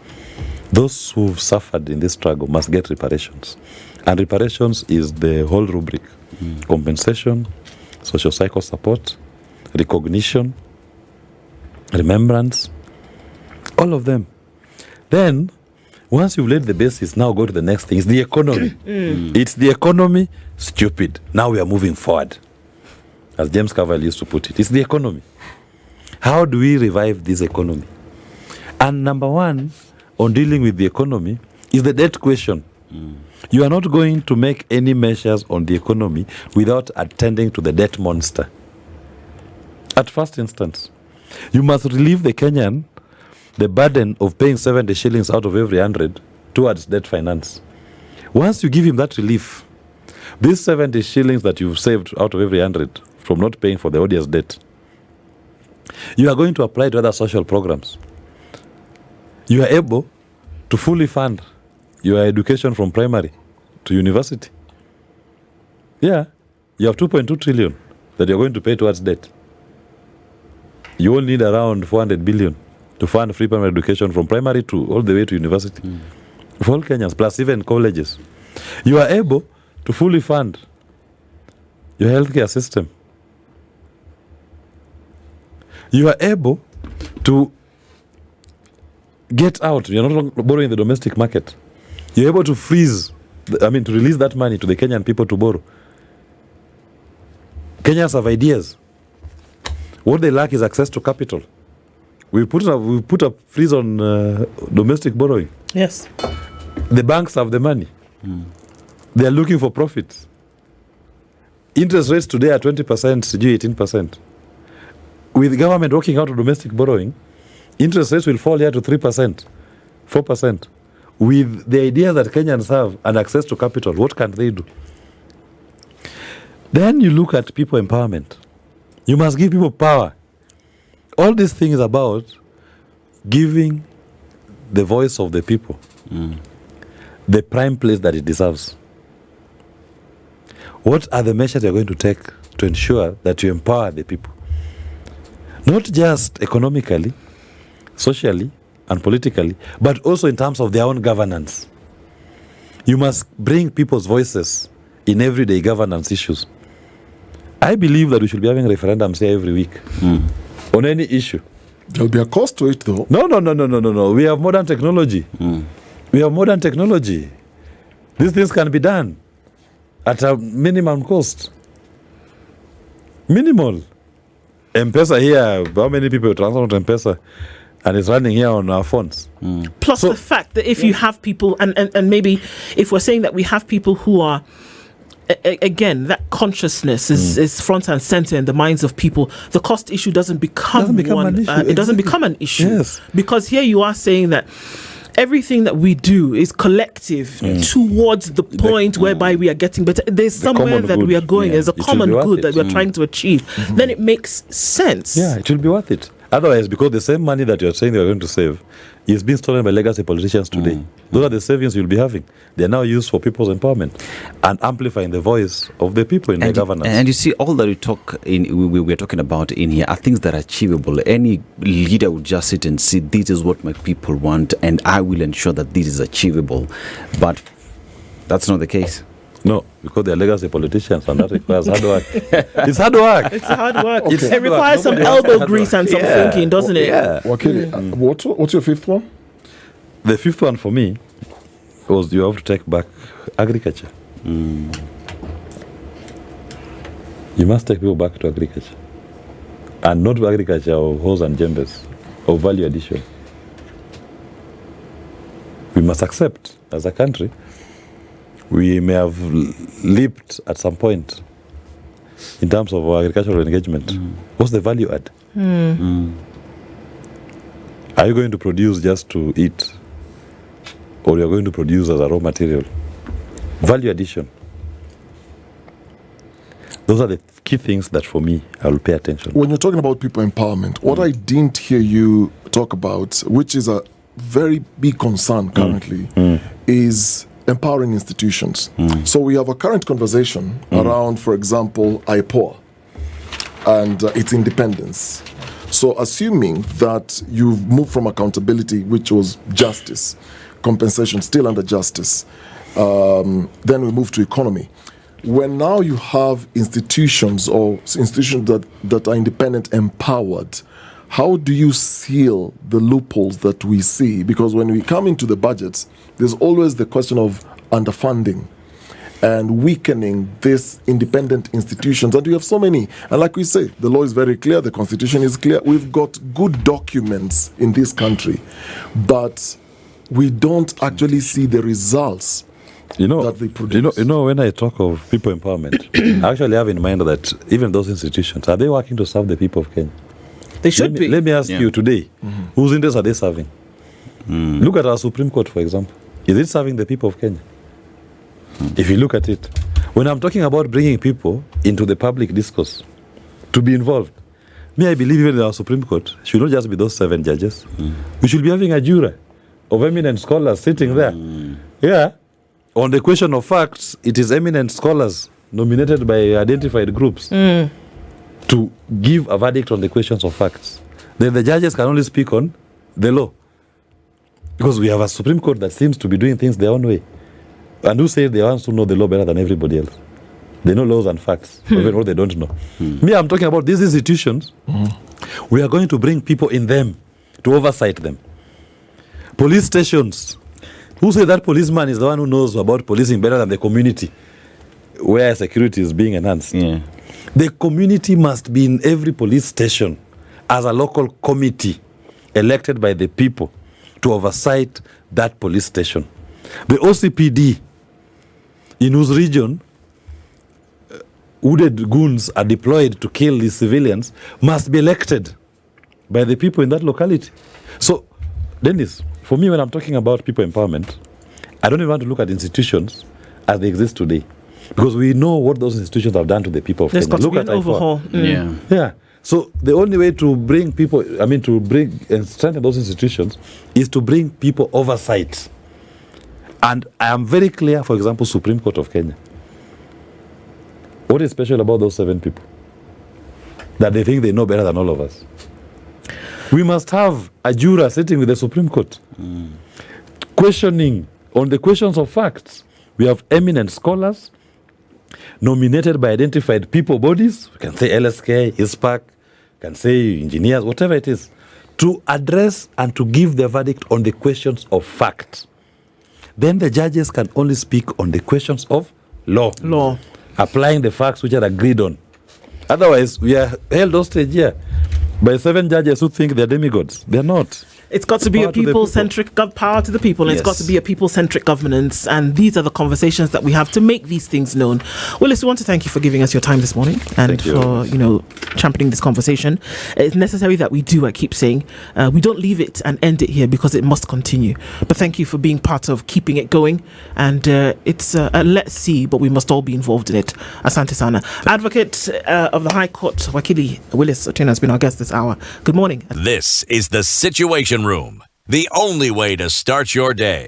Those who've suffered in this struggle must get reparations. And reparations is the whole rubric. Compensation, socio-psycho support, recognition, remembrance, all of them. Then, once you've laid the basis, now go to the next thing. It's the economy. It's the economy, stupid. Now we are moving forward. As James Carville used to put it, it's the economy. How do we revive this economy? And number one, on dealing with the economy, is the debt question. You are not going to make any measures on the economy without attending to the debt monster. At first instance, you must relieve the Kenyan the burden of paying 70 shillings out of every 100 towards debt finance. Once you give him that relief, these 70 shillings that you've saved out of every 100 from not paying for the odious debt, you are going to apply to other social programs. You are able to fully fund your education from primary to university. Yeah, you have 2.2 trillion that you're going to pay towards debt. You will need around 400 billion to fund free primary education from primary to all the way to university. For all Kenyans, plus even colleges. You are able to fully fund your healthcare system. You are able to get out. You're not borrowing the domestic market. You're able to to release that money to the Kenyan people to borrow. Kenyans have ideas. What they lack is access to capital. We put a freeze on domestic borrowing. Yes. The banks have the money. They are looking for profits. Interest rates today are 20%, 18%. With the government working out of domestic borrowing, interest rates will fall here to 3%, 4%. With the idea that Kenyans have and access to capital, what can they do? Then you look at people empowerment. You must give people power. All these things about giving the voice of the people the prime place that it deserves. What are the measures you're going to take to ensure that you empower the people? Not just economically, socially, and politically, but also in terms of their own governance. You must bring people's voices in everyday governance issues. I believe that we should be having referendums here every week on any issue. There'll be a cost to it, though. No. We have modern technology. We have modern technology. These things can be done at a minimum cost. Minimal. M-Pesa here, how many people transfer to M-Pesa? And it's running here on our phones. Plus the fact that if you have people, and maybe if we're saying that we have people who are, again, that consciousness is front and center in the minds of people, the cost issue doesn't become an issue. It doesn't become an issue. Yes. Because here you are saying that everything that we do is collective towards the point whereby we are getting better. There's somewhere that we are going. There's a common good that we are trying to achieve. Then it makes sense. Yeah, it will be worth it. Otherwise, because the same money that you're saying you're going to save is being stolen by legacy politicians today. Those are the savings you'll be having. They're now used for people's empowerment and amplifying the voice of the people in their governance. And you see, all that we're talking about in here are things that are achievable. Any leader would just sit and say, this is what my people want, and I will ensure that this is achievable. But that's not the case. No, because they're legacy politicians, and that requires hard work. It's hard work. It's hard work. Okay. It requires some elbow grease and some thinking, doesn't it? Yeah. Okay, what's your fifth one? The fifth one for me was you have to take back agriculture. You must take people back to agriculture. And not agriculture of hoes and jembes, of value addition. We must accept, as a country, we may have leaped at some point in terms of our agricultural engagement. What's the value add? Are you going to produce just to eat, or you're going to produce as a raw material? Value addition. Those are the key things that for me I will pay attention. When you're talking about people empowerment, what I didn't hear you talk about, which is a very big concern currently, is empowering institutions. So we have a current conversation around, for example, IPOA and its independence. So assuming that you've moved from accountability, which was justice, compensation still under justice, then we move to economy. When now you have institutions that are independent, empowered, how do you seal the loopholes that we see? Because when we come into the budgets, there's always the question of underfunding. and weakening these independent institutions. And we have so many. And like we say, the law is very clear, the constitution is clear. We've got good documents in this country, but we don't actually see the results that they produce. When I talk of people empowerment, I actually have in mind that even those institutions, are they working to serve the people of Kenya? They should be. Let me ask you today, whose interests are they serving? Look at our Supreme Court, for example. Is it serving the people of Kenya? If you look at it, when I'm talking about bringing people into the public discourse to be involved, I believe even in our Supreme Court should not just be those 7 judges. We should be having a jury of eminent scholars sitting there. Yeah. On the question of facts, it is eminent scholars nominated by identified groups to give a verdict on the questions of facts. Then the judges can only speak on the law. Because we have a Supreme Court that seems to be doing things their own way. And who say they want to know the law better than everybody else? They know laws and facts, even what they don't know. I'm talking about these institutions. We are going to bring people in them to oversight them. Police stations. Who say that policeman is the one who knows about policing better than the community where security is being enhanced? Yeah. The community must be in every police station as a local committee elected by the people to oversight that police station. The OCPD, in whose region wooded goons are deployed to kill the civilians, must be elected by the people in that locality. So, Dennis, for me, when I'm talking about people empowerment, I don't even want to look at institutions as they exist today, because we know what those institutions have done to the people of There's Kenya. got to Look be at an overhaul. Yeah. So the only way to bring people, to bring and strengthen those institutions is to bring people oversight. And I am very clear, for example, Supreme Court of Kenya. What is special about those 7 people? That they think they know better than all of us. We must have a juror sitting with the Supreme Court, questioning on the questions of facts. We have eminent scholars nominated by identified people bodies. We can say LSK, ISPAC, can say engineers, whatever it is, to address and to give the verdict on the questions of fact. Then the judges can only speak on the questions of law, applying the facts which are agreed on. Otherwise, we are held hostage here by 7 judges who think they're demigods. They're not. It's got to be a people-centric power to the people, and it's got to be a people-centric governance. And these are the conversations that we have to make these things known. Willis, we want to thank you for giving us your time this morning and for championing this conversation. It's necessary that we do. I keep saying we don't leave it and end it here, because it must continue. But thank you for being part of keeping it going. And it's a let's see, but we must all be involved in it. Asante sana. Advocate of the High Court, Wakili Willis OTIENO, has been our guest this hour. Good morning. This is the Situation Room, the only way to start your day.